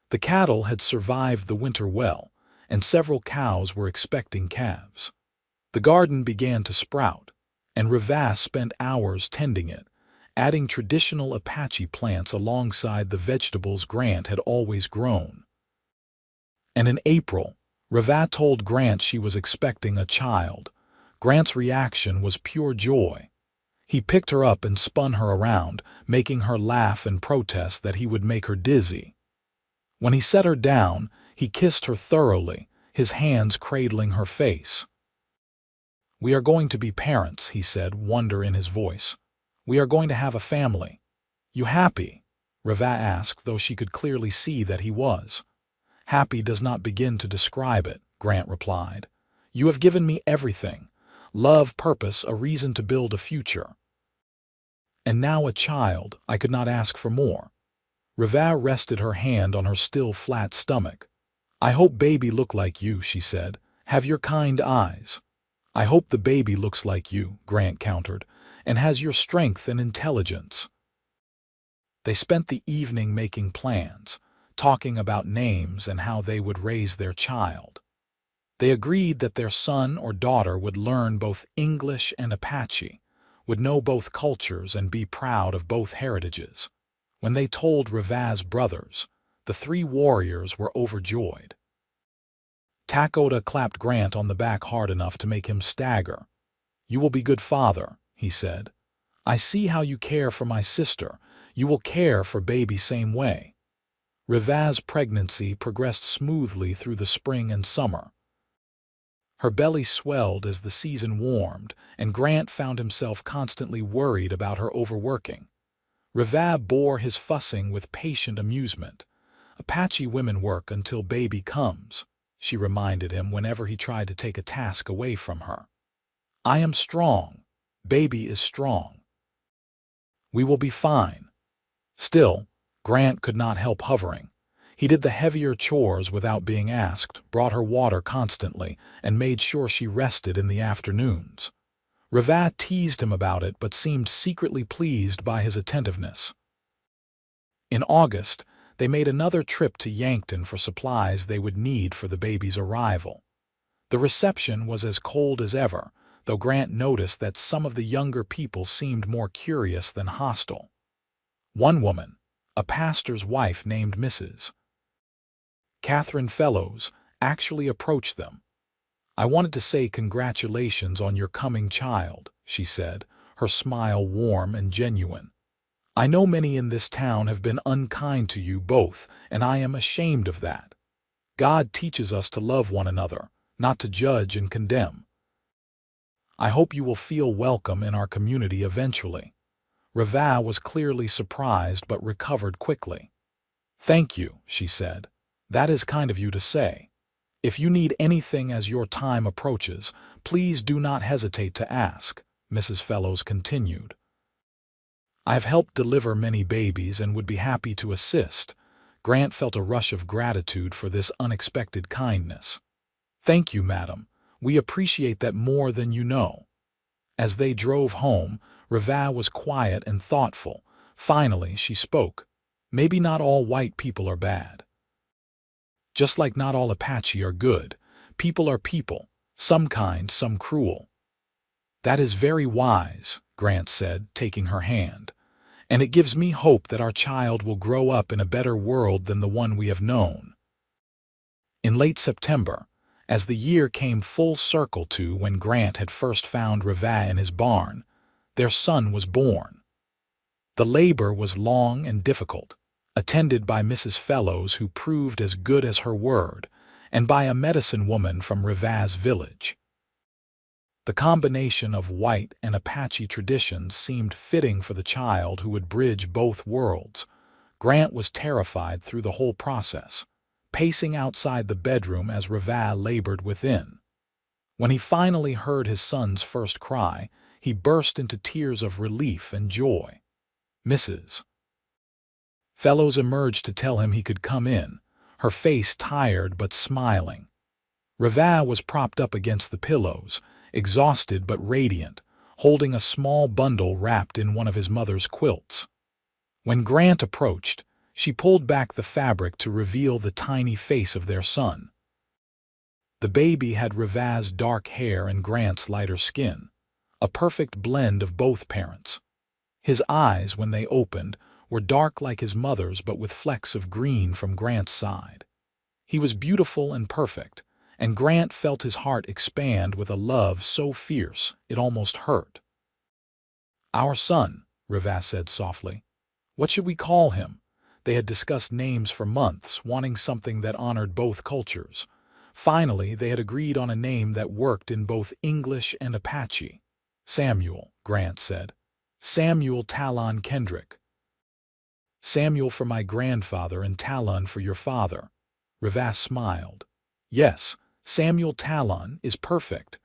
The cattle had survived the winter well, and several cows were expecting calves. The garden began to sprout, and Reva spent hours tending it, adding traditional Apache plants alongside the vegetables Grant had always grown. And in April, Reva told Grant she was expecting a child. Grant's reaction was pure joy. He picked her up and spun her around, making her laugh and protest that he would make her dizzy. When he set her down, he kissed her thoroughly, his hands cradling her face. "We are going to be parents," he said, wonder in his voice. "We are going to have a family." "You happy?" Reva asked, though she could clearly see that he was. "Happy does not begin to describe it," Grant replied. "You have given me everything. Love, purpose, a reason to build a future. And now a child. I could not ask for more." Reva rested her hand on her still flat stomach. "I hope baby look like you," she said. "Have your kind eyes." "I hope the baby looks like you," Grant countered, "and has your strength and intelligence." They spent the evening making plans, talking about names and how they would raise their child. They agreed that their son or daughter would learn both English and Apache, would know both cultures and be proud of both heritages. When they told Reva's brothers, the three warriors were overjoyed. Takoda clapped Grant on the back hard enough to make him stagger. "You will be good father," he said. "I see how you care for my sister. You will care for baby same way." Reva's pregnancy progressed smoothly through the spring and summer. Her belly swelled as the season warmed, and Grant found himself constantly worried about her overworking. Reva bore his fussing with patient amusement. "Apache women work until baby comes," she reminded him whenever he tried to take a task away from her. "I am strong. Baby is strong. We will be fine." Still, Grant could not help hovering. He did the heavier chores without being asked, brought her water constantly, and made sure she rested in the afternoons. Reva teased him about it but seemed secretly pleased by his attentiveness. In August, they made another trip to Yankton for supplies they would need for the baby's arrival. The reception was as cold as ever, though Grant noticed that some of the younger people seemed more curious than hostile. One woman, a pastor's wife named Mrs. Catherine Fellows, actually approached them. "I wanted to say congratulations on your coming child," she said, her smile warm and genuine. "I know many in this town have been unkind to you both, and I am ashamed of that. God teaches us to love one another, not to judge and condemn. I hope you will feel welcome in our community eventually." Reva was clearly surprised but recovered quickly. "Thank you," she said. "That is kind of you to say. If you need anything as your time approaches, please do not hesitate to ask," Mrs. Fellows continued. "I have helped deliver many babies and would be happy to assist." Grant felt a rush of gratitude for this unexpected kindness. "Thank you, madam. We appreciate that more than you know." As they drove home, Reva was quiet and thoughtful. Finally, she spoke. "Maybe not all white people are bad. Just like not all Apache are good. People are people, some kind, some cruel." "That is very wise," Grant said, taking her hand. "And it gives me hope that our child will grow up in a better world than the one we have known." In late September, as the year came full circle to when Grant had first found Reva in his barn, their son was born. The labor was long and difficult, attended by Mrs. Fellows, who proved as good as her word, and by a medicine woman from Reva's village. The combination of white and Apache traditions seemed fitting for the child who would bridge both worlds. Grant was terrified through the whole process, pacing outside the bedroom as Reva labored within. When he finally heard his son's first cry, he burst into tears of relief and joy. Mrs. Fellows emerged to tell him he could come in, her face tired but smiling. Reva was propped up against the pillows, exhausted but radiant, holding a small bundle wrapped in one of his mother's quilts. When Grant approached, she pulled back the fabric to reveal the tiny face of their son. The baby had Reva's dark hair and Grant's lighter skin, a perfect blend of both parents. His eyes, when they opened, were dark like his mother's but with flecks of green from Grant's side. He was beautiful and perfect, and Grant felt his heart expand with a love so fierce it almost hurt. "Our son," Reva said softly. "What should we call him?" They had discussed names for months, wanting something that honored both cultures. Finally, they had agreed on a name that worked in both English and Apache. "Samuel," Grant said. "Samuel Talon Kendrick." "Samuel for my grandfather and Talon for your father." Reva smiled. "Yes, Samuel Talon is perfect."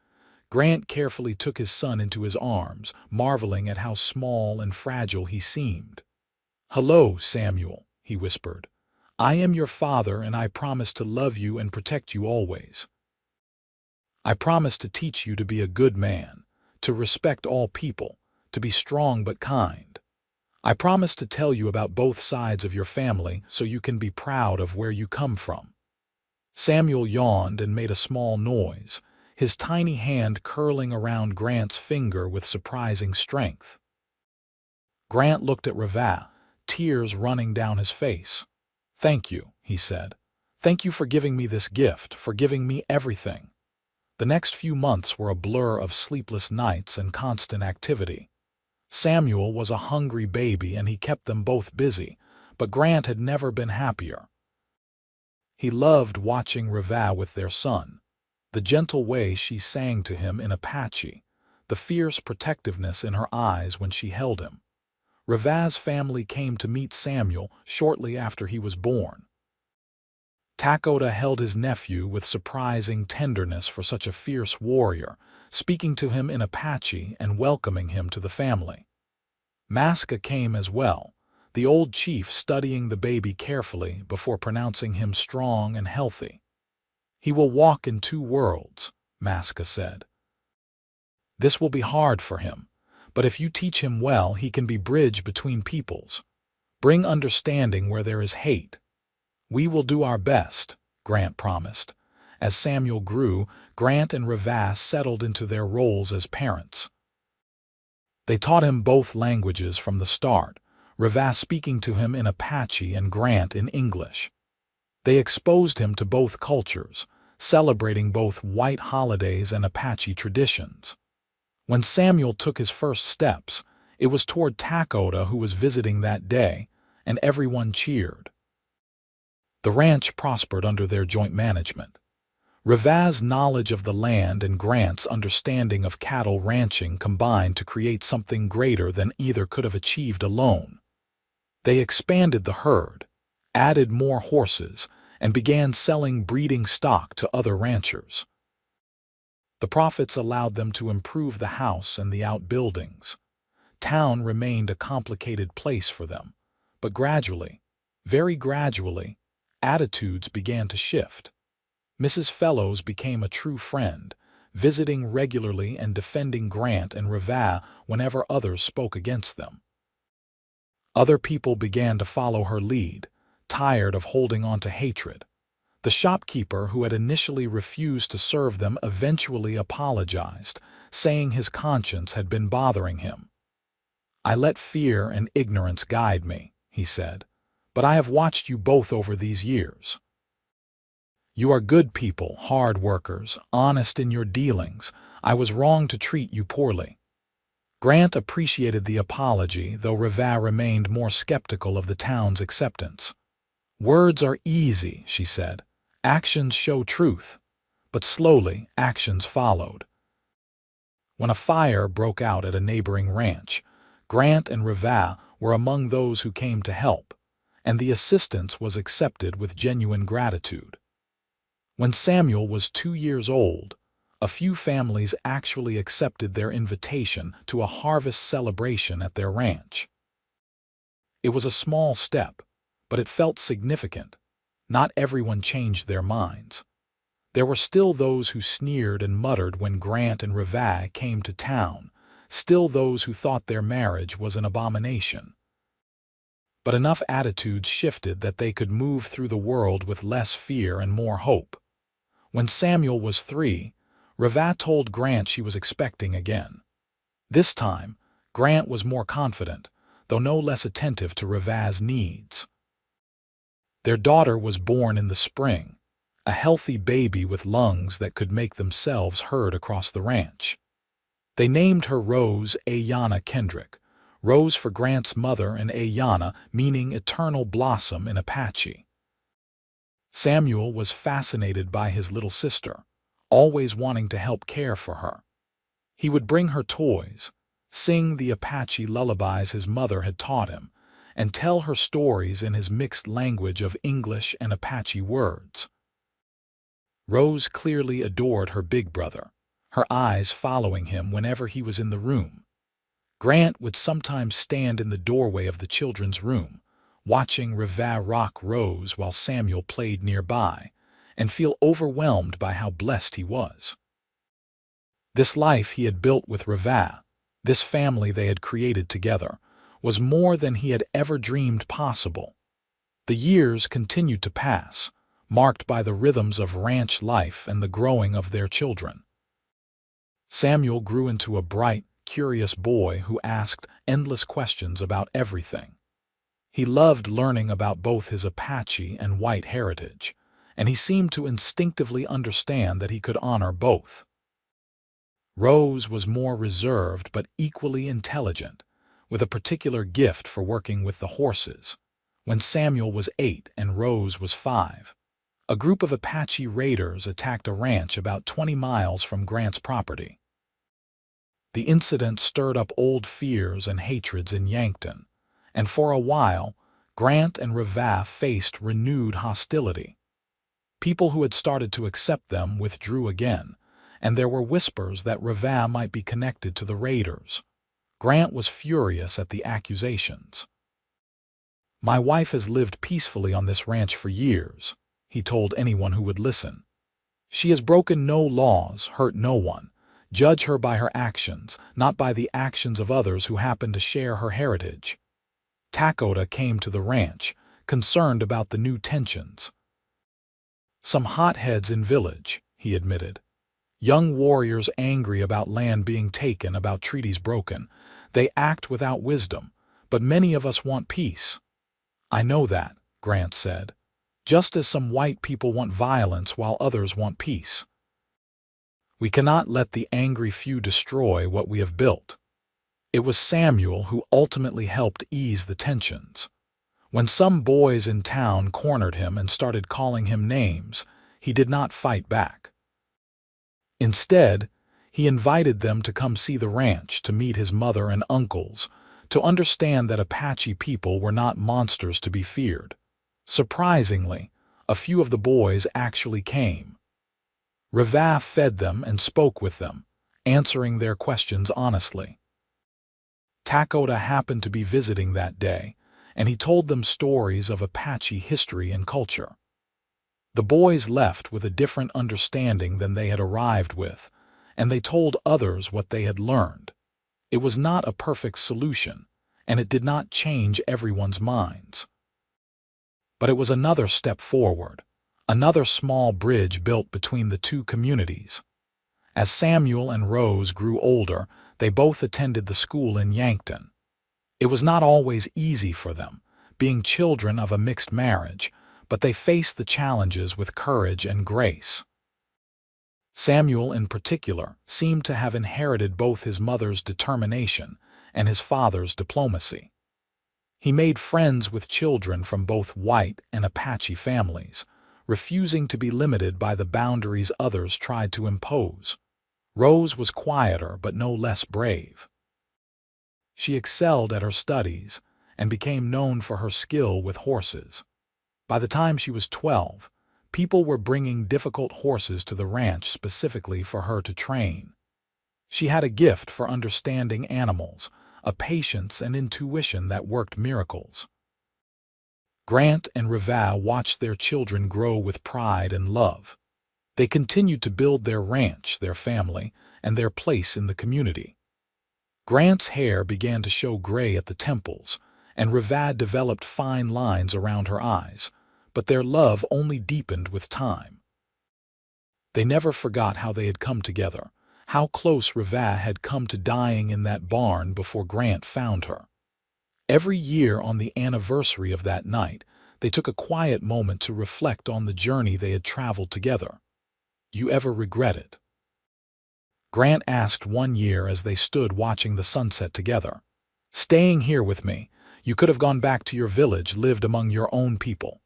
Grant carefully took his son into his arms, marveling at how small and fragile he seemed. "Hello, Samuel," he whispered. "I am your father, and I promise to love you and protect you always. I promise to teach you to be a good man, to respect all people, to be strong but kind. I promise to tell you about both sides of your family so you can be proud of where you come from." Samuel yawned and made a small noise, his tiny hand curling around Grant's finger with surprising strength. Grant looked at Reva, tears running down his face. "Thank you," he said. "Thank you for giving me this gift, for giving me everything." The next few months were a blur of sleepless nights and constant activity. Samuel was a hungry baby and he kept them both busy, but Grant had never been happier. He loved watching Reva with their son, the gentle way she sang to him in Apache, the fierce protectiveness in her eyes when she held him. Reva's family came to meet Samuel shortly after he was born. Takoda held his nephew with surprising tenderness for such a fierce warrior, speaking to him in Apache and welcoming him to the family. Maska came as well, the old chief studying the baby carefully before pronouncing him strong and healthy. "He will walk in two worlds," Maska said. This will be hard for him, but if you teach him well, he can be bridge between peoples. Bring understanding where there is hate. We will do our best, Grant promised. As Samuel grew, Grant and Ravass settled into their roles as parents. They taught him both languages from the start, Ravass speaking to him in Apache and Grant in English. They exposed him to both cultures, celebrating both white holidays and Apache traditions. When Samuel took his first steps, it was toward Takoda, who was visiting that day, and everyone cheered. The ranch prospered under their joint management. Rava's knowledge of the land and Grant's understanding of cattle ranching combined to create something greater than either could have achieved alone. They expanded the herd, added more horses, and began selling breeding stock to other ranchers. The profits allowed them to improve the house and the outbuildings. Town remained a complicated place for them, but gradually, very gradually, attitudes began to shift. Mrs. Fellows became a true friend, visiting regularly and defending Grant and Rava whenever others spoke against them. Other people began to follow her lead, tired of holding on to hatred. The shopkeeper who had initially refused to serve them eventually apologized, saying his conscience had been bothering him. "I let fear and ignorance guide me," he said, "but I have watched you both over these years. You are good people, hard workers, honest in your dealings. I was wrong to treat you poorly." Grant appreciated the apology, though Rava remained more skeptical of the town's acceptance. "Words are easy," she said. "Actions show truth." But slowly, actions followed. When a fire broke out at a neighboring ranch, Grant and Rava were among those who came to help, and the assistance was accepted with genuine gratitude. When Samuel was 2 years old, a few families actually accepted their invitation to a harvest celebration at their ranch. It was a small step, but it felt significant. Not everyone changed their minds. There were still those who sneered and muttered when Grant and Rava came to town, still those who thought their marriage was an abomination. But enough attitudes shifted that they could move through the world with less fear and more hope. When Samuel was 3, Rava told Grant she was expecting again. This time, Grant was more confident, though no less attentive to Rava's needs. Their daughter was born in the spring, a healthy baby with lungs that could make themselves heard across the ranch. They named her Rose Ayana Kendrick, Rose for Grant's mother and Ayana meaning eternal blossom in Apache. Samuel was fascinated by his little sister, always wanting to help care for her. He would bring her toys, sing the Apache lullabies his mother had taught him, and tell her stories in his mixed language of English and Apache words. Rose clearly adored her big brother, her eyes following him whenever he was in the room. Grant would sometimes stand in the doorway of the children's room, watching Rava rock Rose while Samuel played nearby, and feel overwhelmed by how blessed he was. This life he had built with Rava, this family they had created together, was more than he had ever dreamed possible. The years continued to pass, marked by the rhythms of ranch life and the growing of their children. Samuel grew into a bright, curious boy who asked endless questions about everything. He loved learning about both his Apache and white heritage, and he seemed to instinctively understand that he could honor both. Rose was more reserved but equally intelligent, with a particular gift for working with the horses. When Samuel was 8 and Rose was 5, a group of Apache raiders attacked a ranch about 20 miles from Grant's property. The incident stirred up old fears and hatreds in Yankton, and for a while, Grant and Rava faced renewed hostility. People who had started to accept them withdrew again, and there were whispers that Rava might be connected to the raiders. Grant was furious at the accusations. "My wife has lived peacefully on this ranch for years," he told anyone who would listen. "She has broken no laws, hurt no one, Judge her by her actions, not by the actions of others who happen to share her heritage. Takoda came to the ranch, concerned about the new tensions. Some hotheads in village, he admitted. Young warriors angry about land being taken, about treaties broken. They act without wisdom, but many of us want peace. I know that, Grant said. Just as some white people want violence while others want peace. We cannot let the angry few destroy what we have built. It was Samuel who ultimately helped ease the tensions. When some boys in town cornered him and started calling him names, he did not fight back. Instead, he invited them to come see the ranch, to meet his mother and uncles, to understand that Apache people were not monsters to be feared. Surprisingly, a few of the boys actually came. Reva fed them and spoke with them, answering their questions honestly. Takoda happened to be visiting that day, and he told them stories of Apache history and culture. The boys left with a different understanding than they had arrived with, and they told others what they had learned. It was not a perfect solution, and it did not change everyone's minds. But it was another step forward, another small bridge built between the two communities. As Samuel and Rose grew older, they both attended the school in Yankton. It was not always easy for them, being children of a mixed marriage, but they faced the challenges with courage and grace. Samuel, in particular, seemed to have inherited both his mother's determination and his father's diplomacy. He made friends with children from both white and Apache families, refusing to be limited by the boundaries others tried to impose. Rose was quieter but no less brave. She excelled at her studies and became known for her skill with horses. By the time she was 12, people were bringing difficult horses to the ranch specifically for her to train. She had a gift for understanding animals, a patience and intuition that worked miracles. Grant and Reva watched their children grow with pride and love. They continued to build their ranch, their family, and their place in the community. Grant's hair began to show gray at the temples, and Reva developed fine lines around her eyes, but their love only deepened with time. They never forgot how they had come together, how close Reva had come to dying in that barn before Grant found her. Every year on the anniversary of that night, they took a quiet moment to reflect on the journey they had traveled together. "You ever regret it?" Grant asked one year as they stood watching the sunset together. "Staying here with me, you could have gone back to your village, lived among your own people."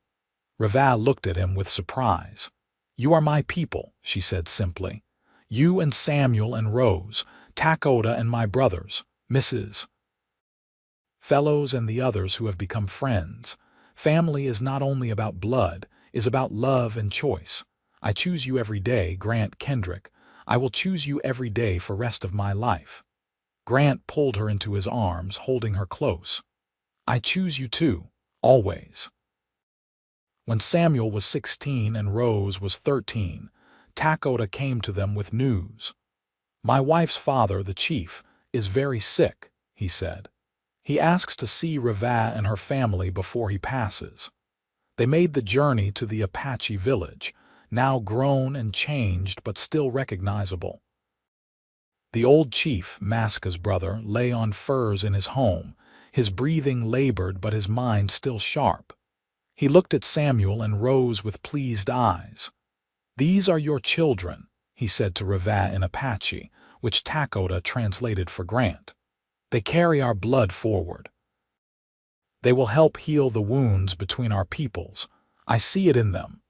Reva looked at him with surprise. "You are my people," she said simply. "You and Samuel and Rose, Takoda and my brothers, Mrs. Fellows and the others who have become friends. Family is not only about blood, is about love and choice. I choose you every day, Grant Kendrick. I will choose you every day for rest of my life." Grant pulled her into his arms, holding her close. "I choose you too, always." When Samuel was 16 and Rose was 13, Takoda came to them with news. "My wife's father, the chief, is very sick," he said. "He asks to see Reva and her family before he passes." They made the journey to the Apache village, now grown and changed but still recognizable. The old chief, Maska's brother, lay on furs in his home, his breathing labored but his mind still sharp. He looked at Samuel and Rose with pleased eyes. "These are your children," he said to Reva in Apache, which Takoda translated for Grant. "They carry our blood forward. They will help heal the wounds between our peoples. I see it in them."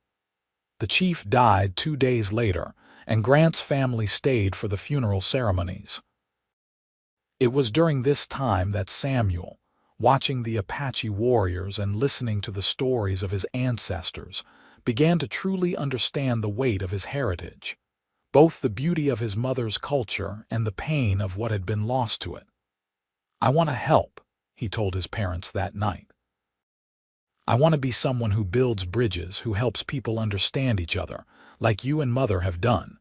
The chief died 2 days later, and Grant's family stayed for the funeral ceremonies. It was during this time that Samuel, watching the Apache warriors and listening to the stories of his ancestors, began to truly understand the weight of his heritage, both the beauty of his mother's culture and the pain of what had been lost to it. "I want to help," he told his parents that night. "I want to be someone who builds bridges, who helps people understand each other, like you and Mother have done."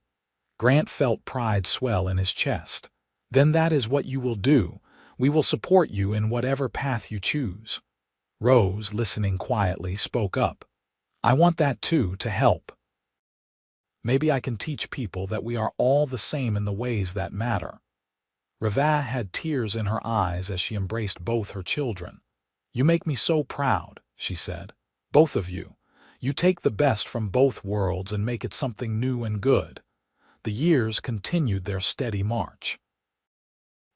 Grant felt pride swell in his chest. "Then that is what you will do. We will support you in whatever path you choose." Rose, listening quietly, spoke up. "I want that too, to help. Maybe I can teach people that we are all the same in the ways that matter." Reva had tears in her eyes as she embraced both her children. "You make me so proud," she said. "Both of you. You take the best from both worlds and make it something new and good." The years continued their steady march.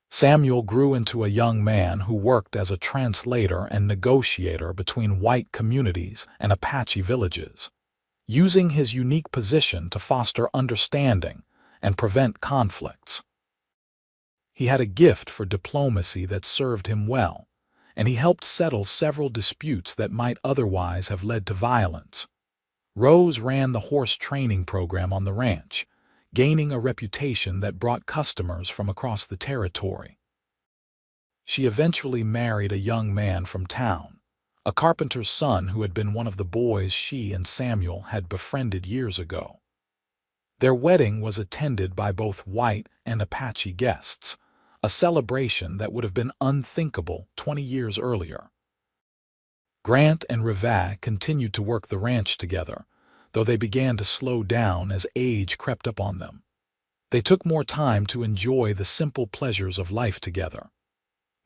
Samuel grew into a young man who worked as a translator and negotiator between white communities and Apache villages, using his unique position to foster understanding and prevent conflicts. He had a gift for diplomacy that served him well, and he helped settle several disputes that might otherwise have led to violence. Rose ran the horse training program on the ranch, gaining a reputation that brought customers from across the territory. She eventually married a young man from town, a carpenter's son who had been one of the boys she and Samuel had befriended years ago. Their wedding was attended by both white and Apache guests, a celebration that would have been unthinkable 20 years earlier. Grant and Reva continued to work the ranch together, though they began to slow down as age crept up on them. They took more time to enjoy the simple pleasures of life together.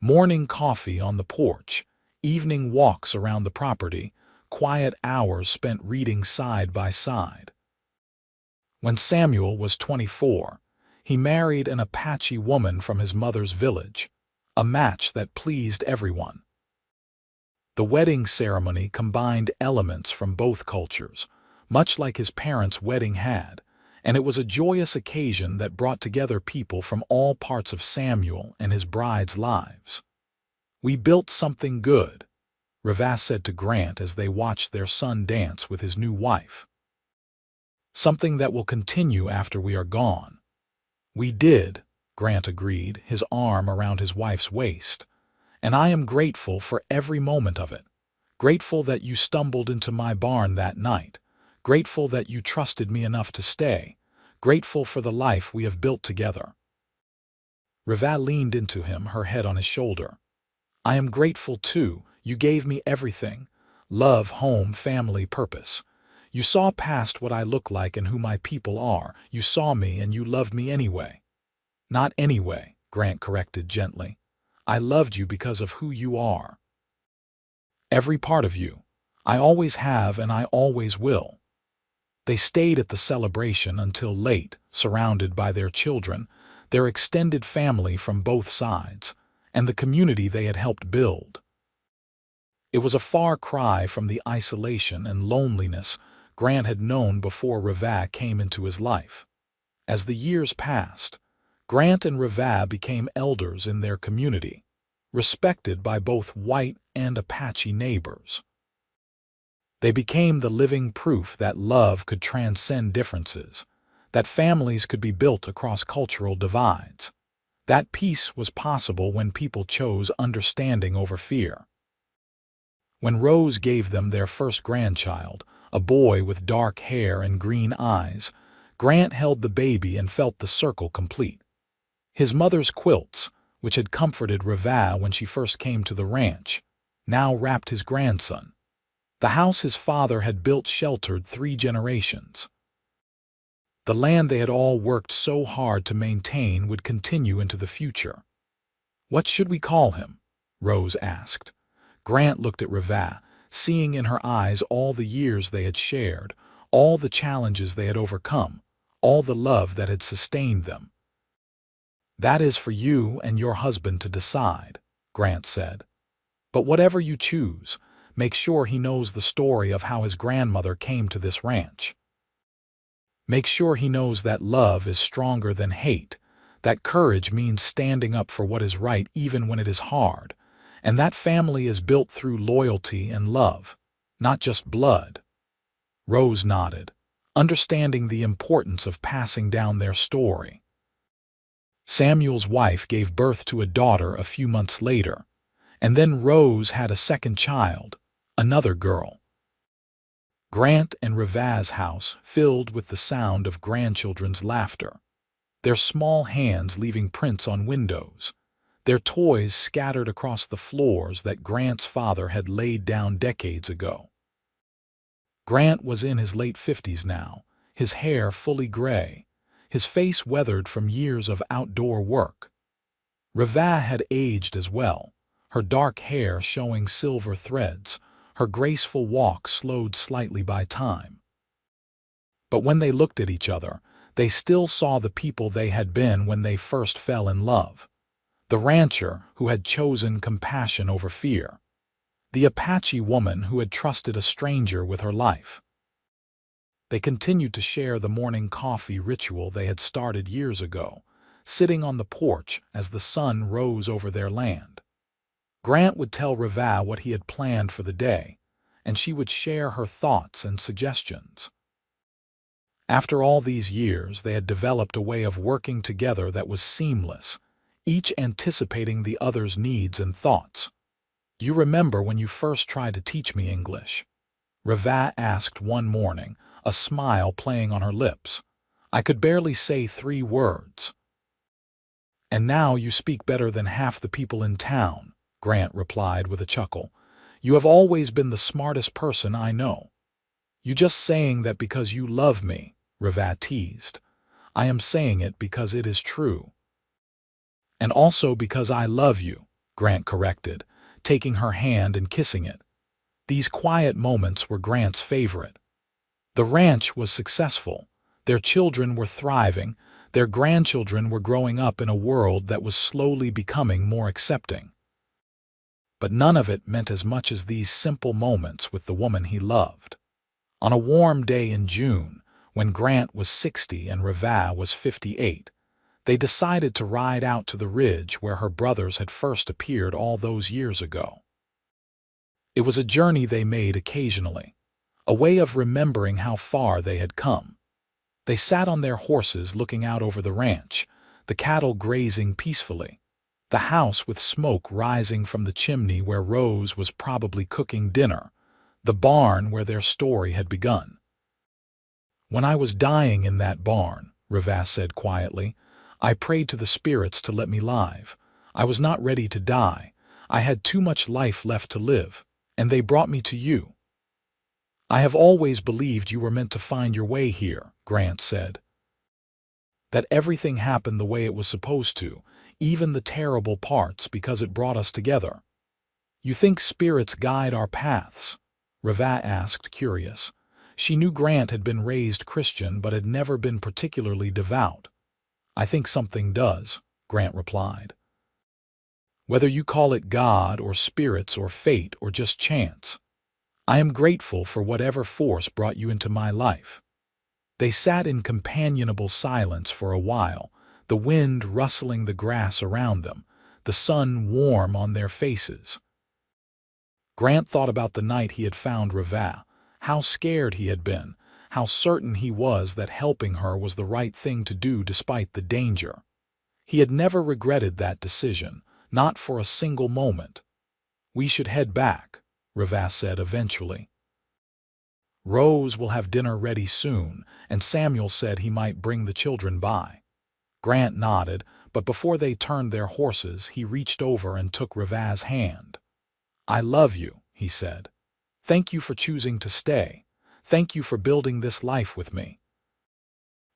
Morning coffee on the porch, evening walks around the property, quiet hours spent reading side by side. When Samuel was 24, he married an Apache woman from his mother's village, a match that pleased everyone. The wedding ceremony combined elements from both cultures, much like his parents' wedding had, and it was a joyous occasion that brought together people from all parts of Samuel and his bride's lives. "We built something good," Reva said to Grant as they watched their son dance with his new wife. "Something that will continue after we are gone." "We did," Grant agreed, his arm around his wife's waist. "And I am grateful for every moment of it. Grateful that you stumbled into my barn that night. Grateful that you trusted me enough to stay. Grateful for the life we have built together." Reva leaned into him, her head on his shoulder. "I am grateful too. You gave me everything. Love, home, family, purpose. You saw past what I look like and who my people are. You saw me and you loved me anyway." "Not anyway," Grant corrected gently. "I loved you because of who you are. Every part of you. I always have and I always will." They stayed at the celebration until late, surrounded by their children, their extended family from both sides, and the community they had helped build. It was a far cry from the isolation and loneliness Grant had known before Reva came into his life. As the years passed, Grant and Reva became elders in their community, respected by both white and Apache neighbors. They became the living proof that love could transcend differences, that families could be built across cultural divides. That peace was possible when people chose understanding over fear. When Rose gave them their first grandchild, a boy with dark hair and green eyes, Grant held the baby and felt the circle complete. His mother's quilts, which had comforted Reva when she first came to the ranch, now wrapped his grandson. The house his father had built sheltered 3 generations. The land they had all worked so hard to maintain would continue into the future. "What should we call him?" Rose asked. Grant looked at Reva, seeing in her eyes all the years they had shared, all the challenges they had overcome, all the love that had sustained them. "That is for you and your husband to decide," Grant said. "But whatever you choose, make sure he knows the story of how his grandmother came to this ranch. Make sure he knows that love is stronger than hate, that courage means standing up for what is right even when it is hard, and that family is built through loyalty and love, not just blood." Rose nodded, understanding the importance of passing down their story. Samuel's wife gave birth to a daughter a few months later, and then Rose had a second child, another girl. Grant and Reva's house filled with the sound of grandchildren's laughter. their small hands leaving prints on windows, their toys scattered across the floors that Grant's father had laid down decades ago. Grant was in his late 50s now, his hair fully gray, his face weathered from years of outdoor work. Reva had aged as well, her dark hair showing silver threads, her graceful walk slowed slightly by time. But when they looked at each other, they still saw the people they had been when they first fell in love. The rancher who had chosen compassion over fear. The Apache woman who had trusted a stranger with her life. They continued to share the morning coffee ritual they had started years ago, sitting on the porch as the sun rose over their land. Grant would tell Reva what he had planned for the day, and she would share her thoughts and suggestions. After all these years, they had developed a way of working together that was seamless, each anticipating the other's needs and thoughts. "You remember when you first tried to teach me English?" Reva asked one morning, a smile playing on her lips. "I could barely say 3 words. And now you speak better than half the people in town," Grant replied with a chuckle. "You have always been the smartest person I know." "You just saying that because you love me," Reva teased. "I am saying it because it is true." "And also because I love you," Grant corrected, taking her hand and kissing it. These quiet moments were Grant's favorite. The ranch was successful. Their children were thriving. Their grandchildren were growing up in a world that was slowly becoming more accepting. But none of it meant as much as these simple moments with the woman he loved. On a warm day in June, when Grant was 60 and Reva was 58, they decided to ride out to the ridge where her brothers had first appeared all those years ago. It was a journey they made occasionally, a way of remembering how far they had come. They sat on their horses looking out over the ranch, the cattle grazing peacefully, the house with smoke rising from the chimney where Rose was probably cooking dinner, the barn where their story had begun. "When I was dying in that barn," Reva said quietly, "I prayed to the spirits to let me live. I was not ready to die. I had too much life left to live, and they brought me to you." "I have always believed you were meant to find your way here," Grant said. "That everything happened the way it was supposed to, even the terrible parts, because it brought us together." "You think spirits guide our paths?" Reva asked, curious. She knew Grant had been raised Christian but had never been particularly devout. "I think something does," Grant replied. "Whether you call it God or spirits or fate or just chance. I am grateful for whatever force brought you into my life." They sat in companionable silence for a while, the wind rustling the grass around them, the sun warm on their faces. Grant thought about the night he had found Reva, how scared he had been, how certain he was that helping her was the right thing to do despite the danger. He had never regretted that decision, not for a single moment. "We should head back," Reva said eventually. "Rose will have dinner ready soon, and Samuel said he might bring the children by." Grant nodded, but before they turned their horses, he reached over and took Reva's hand. "I love you," he said. "Thank you for choosing to stay. Thank you for building this life with me.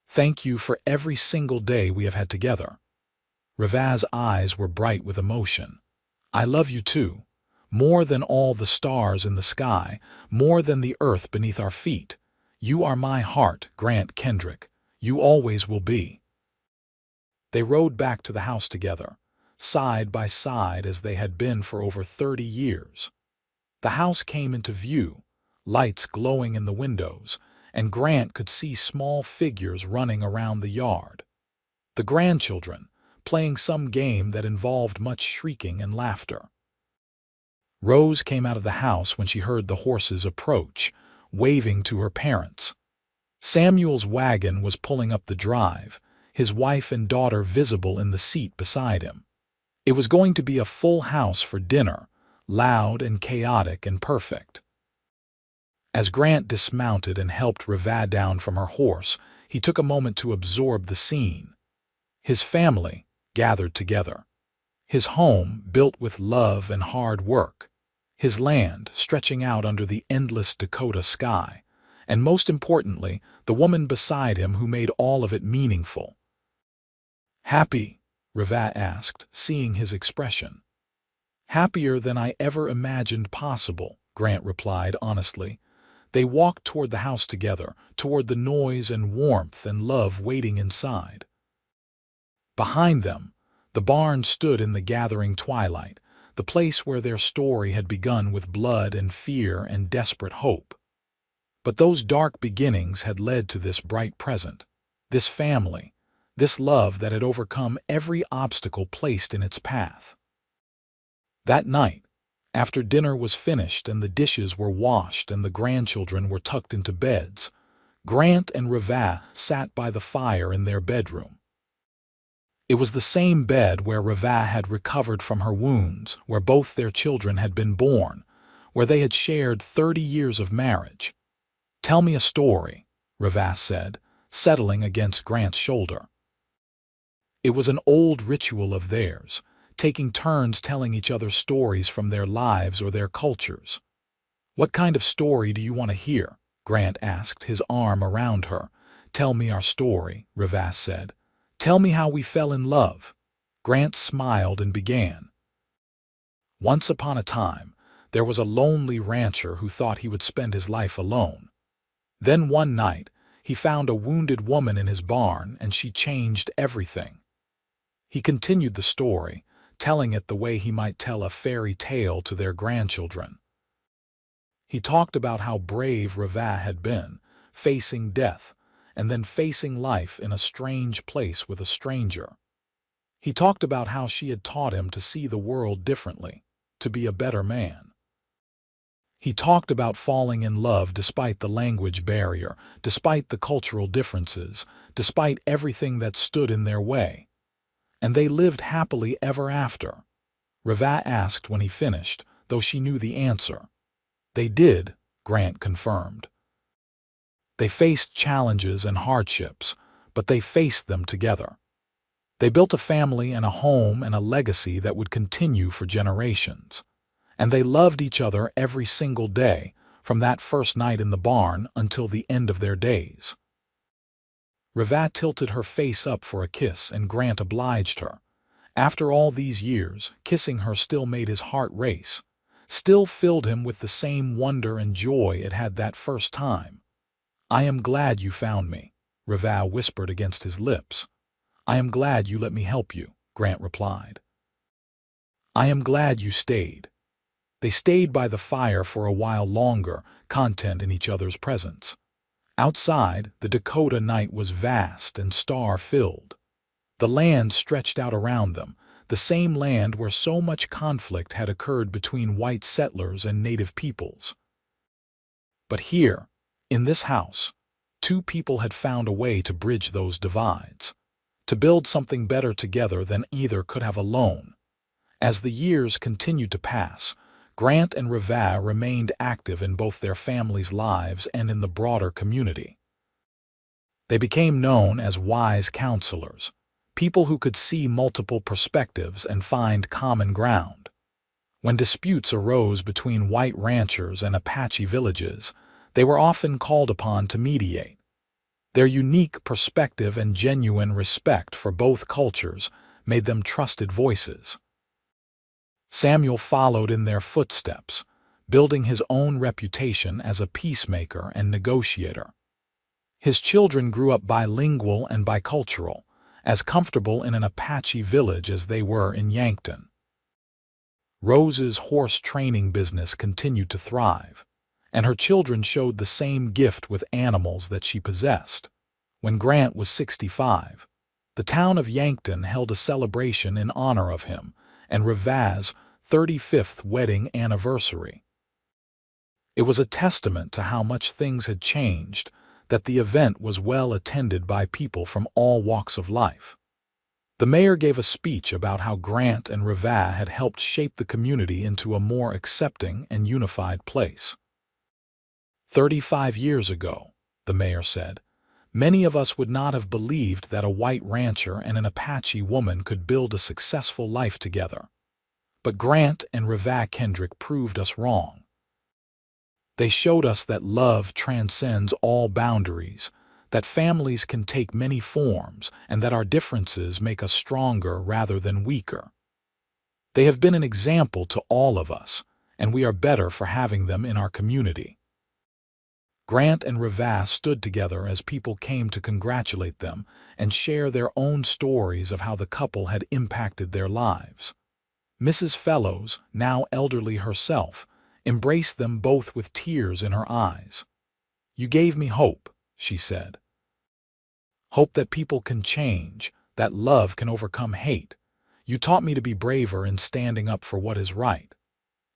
Thank you for every single day we have had together." Reva's eyes were bright with emotion. "I love you too. More than all the stars in the sky, more than the earth beneath our feet. You are my heart, Grant Kendrick. You always will be." They rode back to the house together, side by side as they had been for over 30 years. The house came into view, lights glowing in the windows, and Grant could see small figures running around the yard. The grandchildren, playing some game that involved much shrieking and laughter. Rose came out of the house when she heard the horses approach, waving to her parents. Samuel's wagon was pulling up the drive, his wife and daughter visible in the seat beside him. It was going to be a full house for dinner, loud and chaotic and perfect. As Grant dismounted and helped Reva down from her horse, he took a moment to absorb the scene. His family gathered together. His home built with love and hard work. His land stretching out under the endless Dakota sky. And most importantly, the woman beside him who made all of it meaningful. "Happy?" Ravat asked, seeing his expression. "Happier than I ever imagined possible," Grant replied honestly. They walked toward the house together, toward the noise and warmth and love waiting inside. Behind them, the barn stood in the gathering twilight, the place where their story had begun with blood and fear and desperate hope. But those dark beginnings had led to this bright present, this family, this love that had overcome every obstacle placed in its path. That night, after dinner was finished and the dishes were washed and the grandchildren were tucked into beds, Grant and Ravat sat by the fire in their bedroom. It was the same bed where Ravat had recovered from her wounds, where both their children had been born, where they had shared 30 years of marriage. "Tell me a story," Ravat said, settling against Grant's shoulder. It was an old ritual of theirs, taking turns telling each other stories from their lives or their cultures. "What kind of story do you want to hear?" Grant asked, his arm around her. "Tell me our story," Ravat said. "Tell me how we fell in love." Grant smiled and began. "Once upon a time, there was a lonely rancher who thought he would spend his life alone. Then one night, he found a wounded woman in his barn and she changed everything." He continued the story, telling it the way he might tell a fairy tale to their grandchildren. He talked about how brave Ravat had been, facing death, and then facing life in a strange place with a stranger. He talked about how she had taught him to see the world differently, to be a better man. He talked about falling in love despite the language barrier, despite the cultural differences, despite everything that stood in their way. And they lived happily ever after. Ravat asked when he finished, though she knew the answer. "They did," Grant confirmed. "They faced challenges and hardships, but they faced them together. They built a family and a home and a legacy that would continue for generations. And they loved each other every single day, from that first night in the barn until the end of their days." Ravat tilted her face up for a kiss and Grant obliged her. After all these years, kissing her still made his heart race, still filled him with the same wonder and joy it had that first time. "I am glad you found me," Ravat whispered against his lips. "I am glad you let me help you," Grant replied. "I am glad you stayed." They stayed by the fire for a while longer, content in each other's presence. Outside, the Dakota night was vast and star-filled. The land stretched out around them, the same land where so much conflict had occurred between white settlers and native peoples. But here, in this house, two people had found a way to bridge those divides, to build something better together than either could have alone. As the years continued to pass, Grant and Ravat remained active in both their families' lives and in the broader community. They became known as wise counselors, people who could see multiple perspectives and find common ground. When disputes arose between white ranchers and Apache villages, they were often called upon to mediate. Their unique perspective and genuine respect for both cultures made them trusted voices. Samuel followed in their footsteps, building his own reputation as a peacemaker and negotiator. His children grew up bilingual and bicultural, as comfortable in an Apache village as they were in Yankton. Rose's horse training business continued to thrive, and her children showed the same gift with animals that she possessed. When Grant was 65, the town of Yankton held a celebration in honor of him and Ravat's 35th wedding anniversary. It was a testament to how much things had changed that the event was well attended by people from all walks of life. The mayor gave a speech about how Grant and Ravat had helped shape the community into a more accepting and unified place. 35 years ago, the mayor said, Many of us would not have believed that a white rancher and an Apache woman could build a successful life together. But Grant and Reva Kendrick proved us wrong. They showed us that love transcends all boundaries, that families can take many forms, and that our differences make us stronger rather than weaker. They have been an example to all of us, and we are better for having them in our community. Grant and Reva stood together as people came to congratulate them and share their own stories of how the couple had impacted their lives. Mrs. Fellows, now elderly herself, embraced them both with tears in her eyes. "You gave me hope," she said. "Hope that people can change, that love can overcome hate. You taught me to be braver in standing up for what is right."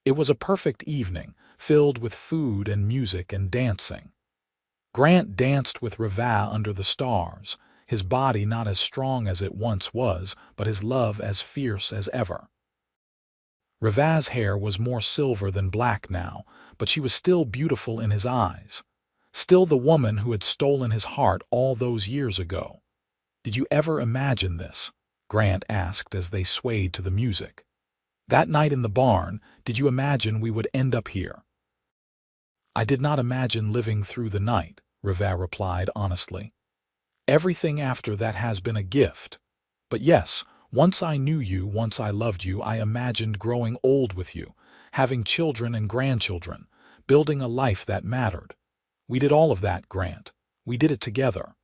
It was a perfect evening, filled with food and music and dancing. Grant danced with Reva under the stars, his body not as strong as it once was, but his love as fierce as ever. Reva's hair was more silver than black now, but she was still beautiful in his eyes, still the woman who had stolen his heart all those years ago. "Did you ever imagine this?" Grant asked as they swayed to the music. "That night in the barn, did you imagine we would end up here?" "I did not imagine living through the night," Reva replied honestly. "Everything after that has been a gift. But yes, once I knew you, once I loved you, I imagined growing old with you, having children and grandchildren, building a life that mattered. We did all of that, Grant. We did it together."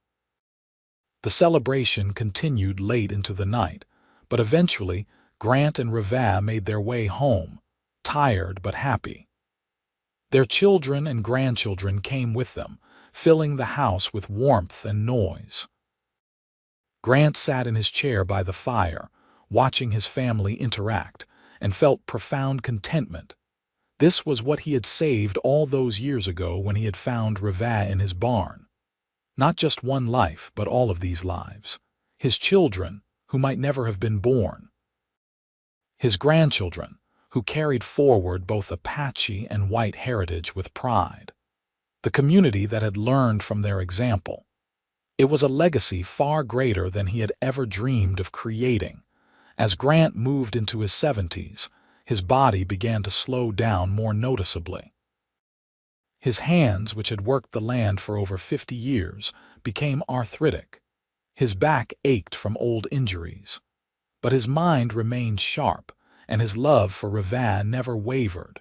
The celebration continued late into the night, but eventually Grant and Reva made their way home, tired but happy. Their children and grandchildren came with them, filling the house with warmth and noise. Grant sat in his chair by the fire, watching his family interact, and felt profound contentment. This was what he had saved all those years ago when he had found Reva in his barn. Not just one life, but all of these lives. His children, who might never have been born. His grandchildren, who carried forward both Apache and white heritage with pride. The community that had learned from their example. It was a legacy far greater than he had ever dreamed of creating. As Grant moved into his 70s, his body began to slow down more noticeably. His hands, which had worked the land for over 50 years, became arthritic. His back ached from old injuries. But his mind remained sharp, and his love for Reva never wavered.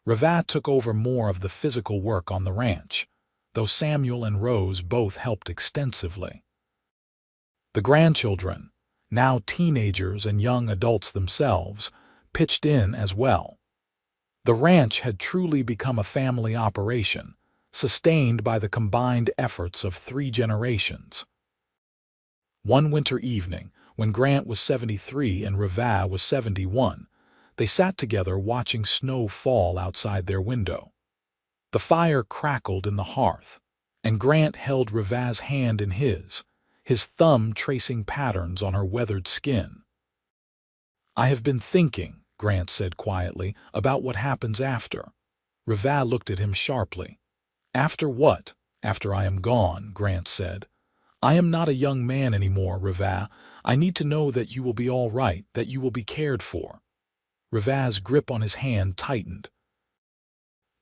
Reva took over more of the physical work on the ranch, though Samuel and Rose both helped extensively. The grandchildren, now teenagers and young adults themselves, pitched in as well. The ranch had truly become a family operation, sustained by the combined efforts of 3 generations. One winter evening, when Grant was 73 and Reva was 71, they sat together watching snow fall outside their window. The fire crackled in the hearth, and Grant held Reva's hand in his thumb tracing patterns on her weathered skin. "I have been thinking," Grant said quietly, "about what happens after." Reva looked at him sharply. "After what?" "After I am gone," Grant said. "I am not a young man anymore, Reva. I need to know that you will be all right, that you will be cared for." Reva's grip on his hand tightened.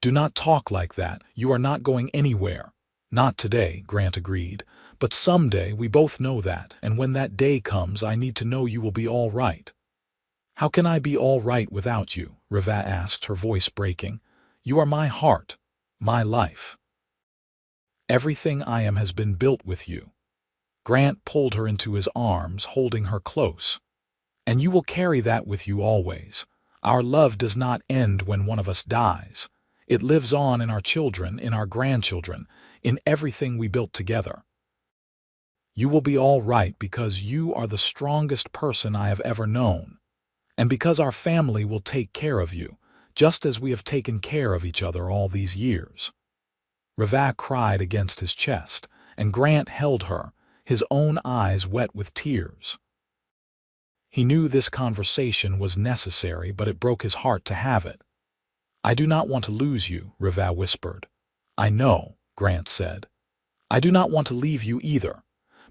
"Do not talk like that. You are not going anywhere." "Not today," Grant agreed. "But someday, we both know that, and when that day comes, I need to know you will be all right." "How can I be all right without you?" Reva asked, her voice breaking. "You are my heart, my life. Everything I am has been built with you." Grant pulled her into his arms, holding her close. "And you will carry that with you always. Our love does not end when one of us dies. It lives on in our children, in our grandchildren, in everything we built together. You will be all right because you are the strongest person I have ever known, and because our family will take care of you, just as we have taken care of each other all these years." Reva cried against his chest, and Grant held her, his own eyes wet with tears. He knew this conversation was necessary, but it broke his heart to have it. "I do not want to lose you," Reva whispered. "I know," Grant said. I do not want to leave you either,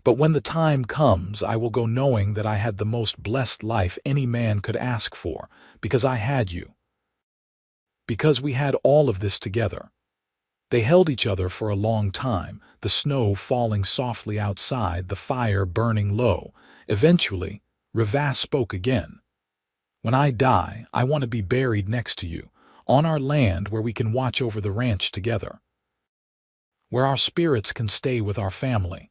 but when the time comes, I will go knowing that I had the most blessed life any man could ask for, because I had you. Because we had all of this together. They held each other for a long time, the snow falling softly outside, the fire burning low. Eventually, Rivas spoke again. When I die, I want to be buried next to you, on our land where we can watch over the ranch together, where our spirits can stay with our family.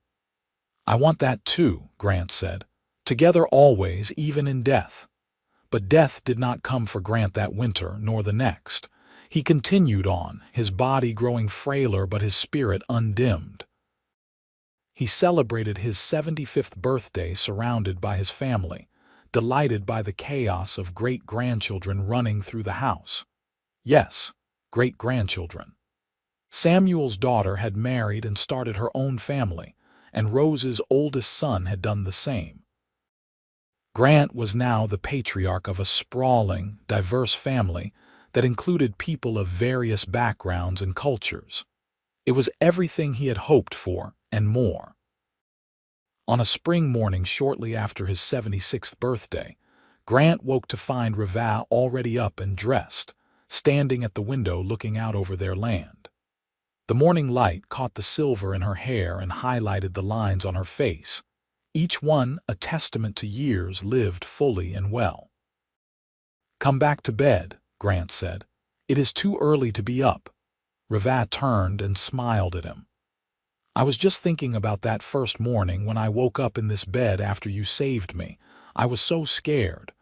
I want that too, Grant said. Together always, even in death. But death did not come for Grant that winter, nor the next. He continued on, his body growing frailer but his spirit undimmed. He celebrated his 75th birthday surrounded by his family, delighted by the chaos of great-grandchildren running through the house. Yes, great-grandchildren. Samuel's daughter had married and started her own family, and Rose's oldest son had done the same. Grant was now the patriarch of a sprawling, diverse family that included people of various backgrounds and cultures. It was everything he had hoped for and more. On a spring morning shortly after his 76th birthday, Grant woke to find Rivas already up and dressed, standing at the window looking out over their land. The morning light caught the silver in her hair and highlighted the lines on her face, each one a testament to years lived fully and well. "Come back to bed," Grant said. "It is too early to be up." Rivas turned and smiled at him. "I was just thinking about that first morning when I woke up in this bed after you saved me. I was so scared,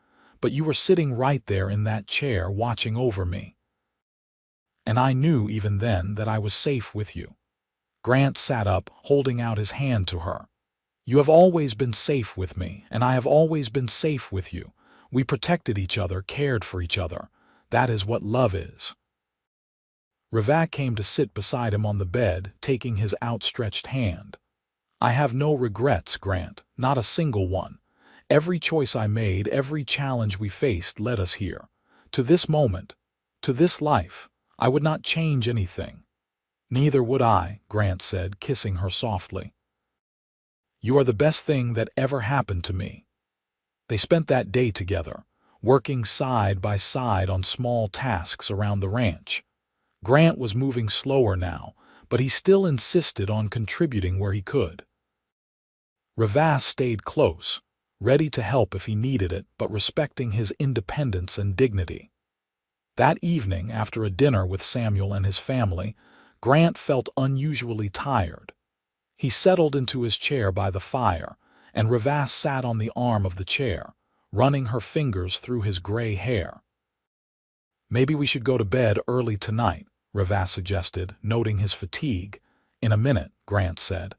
but you were sitting right there in that chair watching over me. And I knew even then that I was safe with you." Grant sat up, holding out his hand to her. "You have always been safe with me, and I have always been safe with you. We protected each other, cared for each other. That is what love is." Rivas came to sit beside him on the bed, taking his outstretched hand. "I have no regrets, Grant, not a single one. Every choice I made, every challenge we faced led us here. To this moment, to this life. I would not change anything." "Neither would I," Grant said, kissing her softly. "You are the best thing that ever happened to me." They spent that day together, working side by side on small tasks around the ranch. Grant was moving slower now, but he still insisted on contributing where he could. Rivas stayed close, ready to help if he needed it, but respecting his independence and dignity. That evening, after a dinner with Samuel and his family, Grant felt unusually tired. He settled into his chair by the fire, and Rivas sat on the arm of the chair, running her fingers through his gray hair. "Maybe we should go to bed early tonight," Rivas suggested, noting his fatigue. "In a minute," Grant said.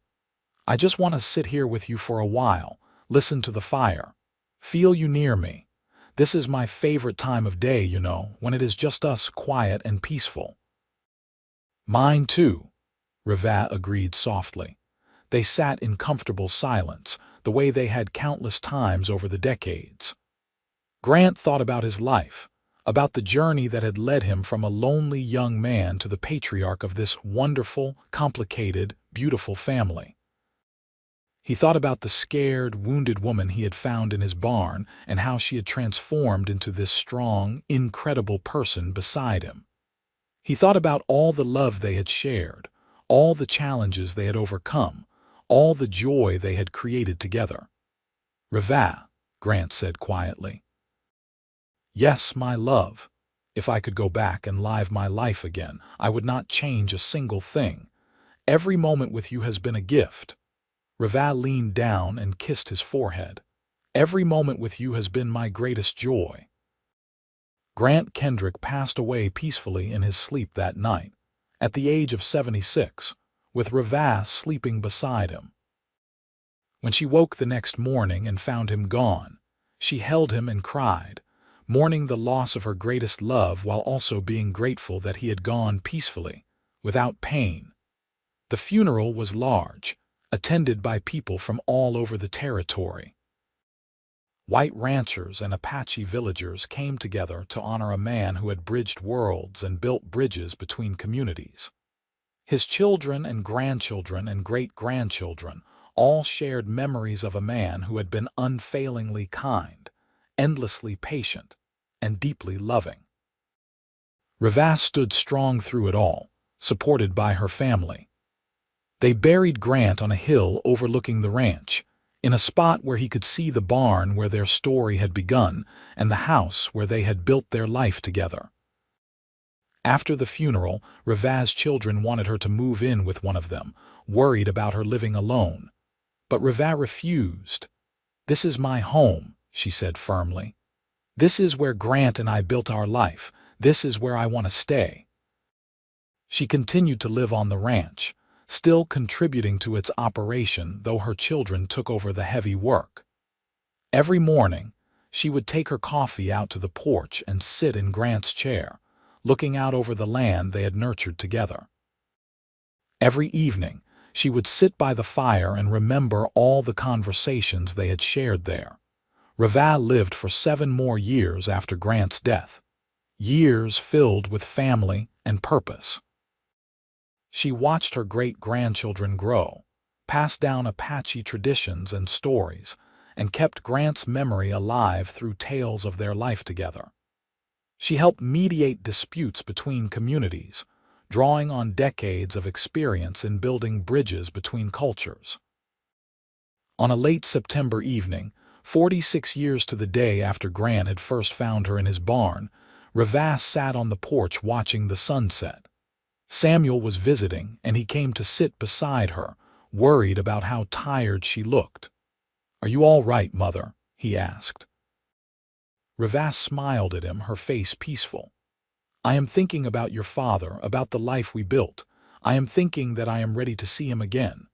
"I just want to sit here with you for a while, listen to the fire, feel you near me. This is my favorite time of day, you know, when it is just us, quiet and peaceful." "Mine too," Rivas agreed softly. They sat in comfortable silence, the way they had countless times over the decades. Grant thought about his life, about the journey that had led him from a lonely young man to the patriarch of this wonderful, complicated, beautiful family. He thought about the scared, wounded woman he had found in his barn and how she had transformed into this strong, incredible person beside him. He thought about all the love they had shared, all the challenges they had overcome, all the joy they had created together. "Rivas," Grant said quietly. "Yes, my love. If I could go back and live my life again, I would not change a single thing. Every moment with you has been a gift." Rivas leaned down and kissed his forehead. "Every moment with you has been my greatest joy." Grant Kendrick passed away peacefully in his sleep that night, at the age of 76, with Rivas sleeping beside him. When she woke the next morning and found him gone, she held him and cried, mourning the loss of her greatest love while also being grateful that he had gone peacefully, without pain. The funeral was large, attended by people from all over the territory. White ranchers and Apache villagers came together to honor a man who had bridged worlds and built bridges between communities. His children and grandchildren and great-grandchildren all shared memories of a man who had been unfailingly kind, endlessly patient, and deeply loving. Rivas stood strong through it all, supported by her family. They buried Grant on a hill overlooking the ranch, in a spot where he could see the barn where their story had begun and the house where they had built their life together. After the funeral, Rivas's children wanted her to move in with one of them, worried about her living alone. But Rivas refused. "This is my home," she said firmly. "This is where Grant and I built our life. This is where I want to stay." She continued to live on the ranch, still contributing to its operation, though her children took over the heavy work. Every morning, she would take her coffee out to the porch and sit in Grant's chair, looking out over the land they had nurtured together. Every evening, she would sit by the fire and remember all the conversations they had shared there. Rivas lived for 7 more years after Grant's death, years filled with family and purpose. She watched her great-grandchildren grow, passed down Apache traditions and stories, and kept Grant's memory alive through tales of their life together. She helped mediate disputes between communities, drawing on decades of experience in building bridges between cultures. On a late September evening, 46 years to the day after Grant had first found her in his barn, Rivas sat on the porch watching the sunset. Samuel was visiting, and he came to sit beside her, worried about how tired she looked. "Are you all right, Mother?" he asked. Rivas smiled at him, her face peaceful. "I am thinking about your father, about the life we built. I am thinking that I am ready to see him again."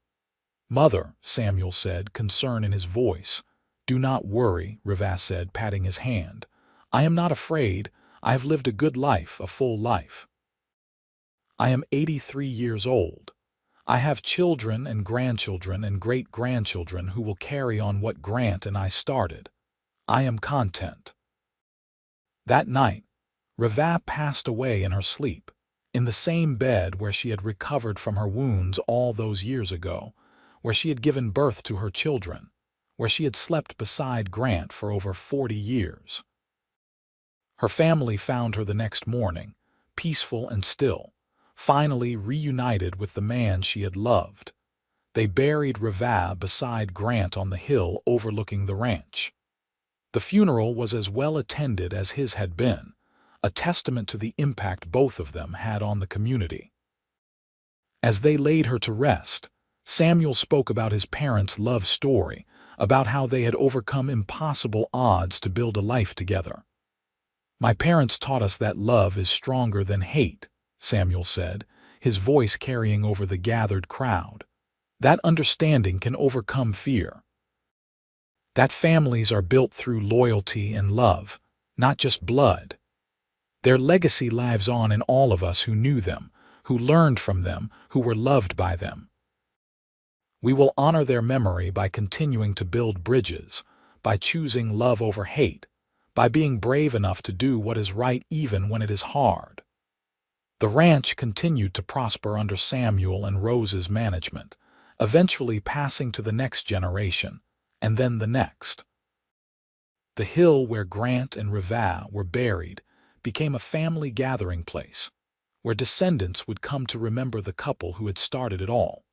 "Mother," Samuel said, concern in his voice. "Do not worry," Rivas said, patting his hand. "I am not afraid. I have lived a good life, a full life. I am 83 years old. I have children and grandchildren and great-grandchildren who will carry on what Grant and I started. I am content." That night, Rivas passed away in her sleep, in the same bed where she had recovered from her wounds all those years ago, where she had given birth to her children, where she had slept beside Grant for over 40 years. Her family found her the next morning, peaceful and still, finally reunited with the man she had loved. They buried Rivas beside Grant on the hill overlooking the ranch. The funeral was as well attended as his had been, a testament to the impact both of them had on the community. As they laid her to rest, Samuel spoke about his parents' love story, about how they had overcome impossible odds to build a life together. "My parents taught us that love is stronger than hate," Samuel said, his voice carrying over the gathered crowd. "That understanding can overcome fear. That families are built through loyalty and love, not just blood. Their legacy lives on in all of us who knew them, who learned from them, who were loved by them. We will honor their memory by continuing to build bridges, by choosing love over hate, by being brave enough to do what is right even when it is hard." The ranch continued to prosper under Samuel and Rose's management, eventually passing to the next generation, and then the next. The hill where Grant and Rivas were buried became a family gathering place, where descendants would come to remember the couple who had started it all.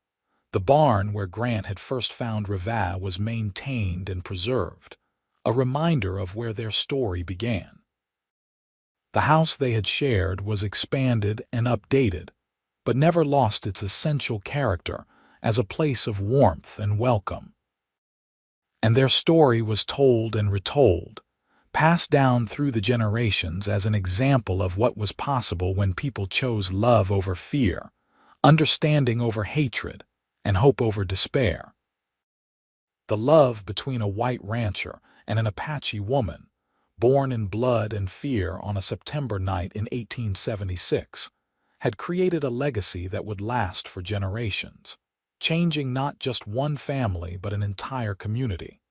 The barn where Grant had first found Rivas was maintained and preserved, a reminder of where their story began. The house they had shared was expanded and updated, but never lost its essential character as a place of warmth and welcome. And their story was told and retold, passed down through the generations as an example of what was possible when people chose love over fear, understanding over hatred, and hope over despair. The love between a white rancher and an Apache woman, born in blood and fear on a September night in 1876, had created a legacy that would last for generations, changing not just one family but an entire community.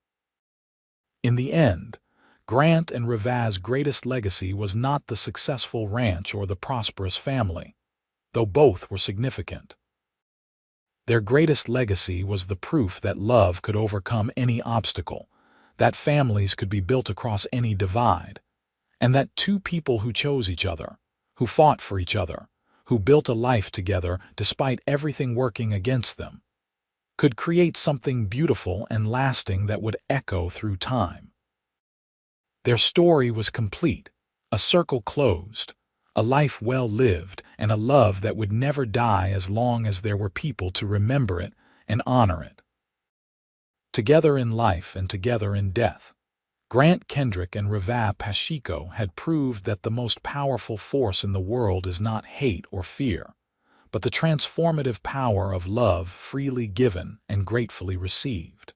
In the end, Grant and Rivas's greatest legacy was not the successful ranch or the prosperous family, though both were significant. Their greatest legacy was the proof that love could overcome any obstacle, that families could be built across any divide, and that two people who chose each other, who fought for each other, who built a life together despite everything working against them, could create something beautiful and lasting that would echo through time. Their story was complete, a circle closed, a life well lived, and a love that would never die as long as there were people to remember it and honor it. Together in life and together in death, Grant Kendrick and Reva Pacheco had proved that the most powerful force in the world is not hate or fear, but the transformative power of love freely given and gratefully received.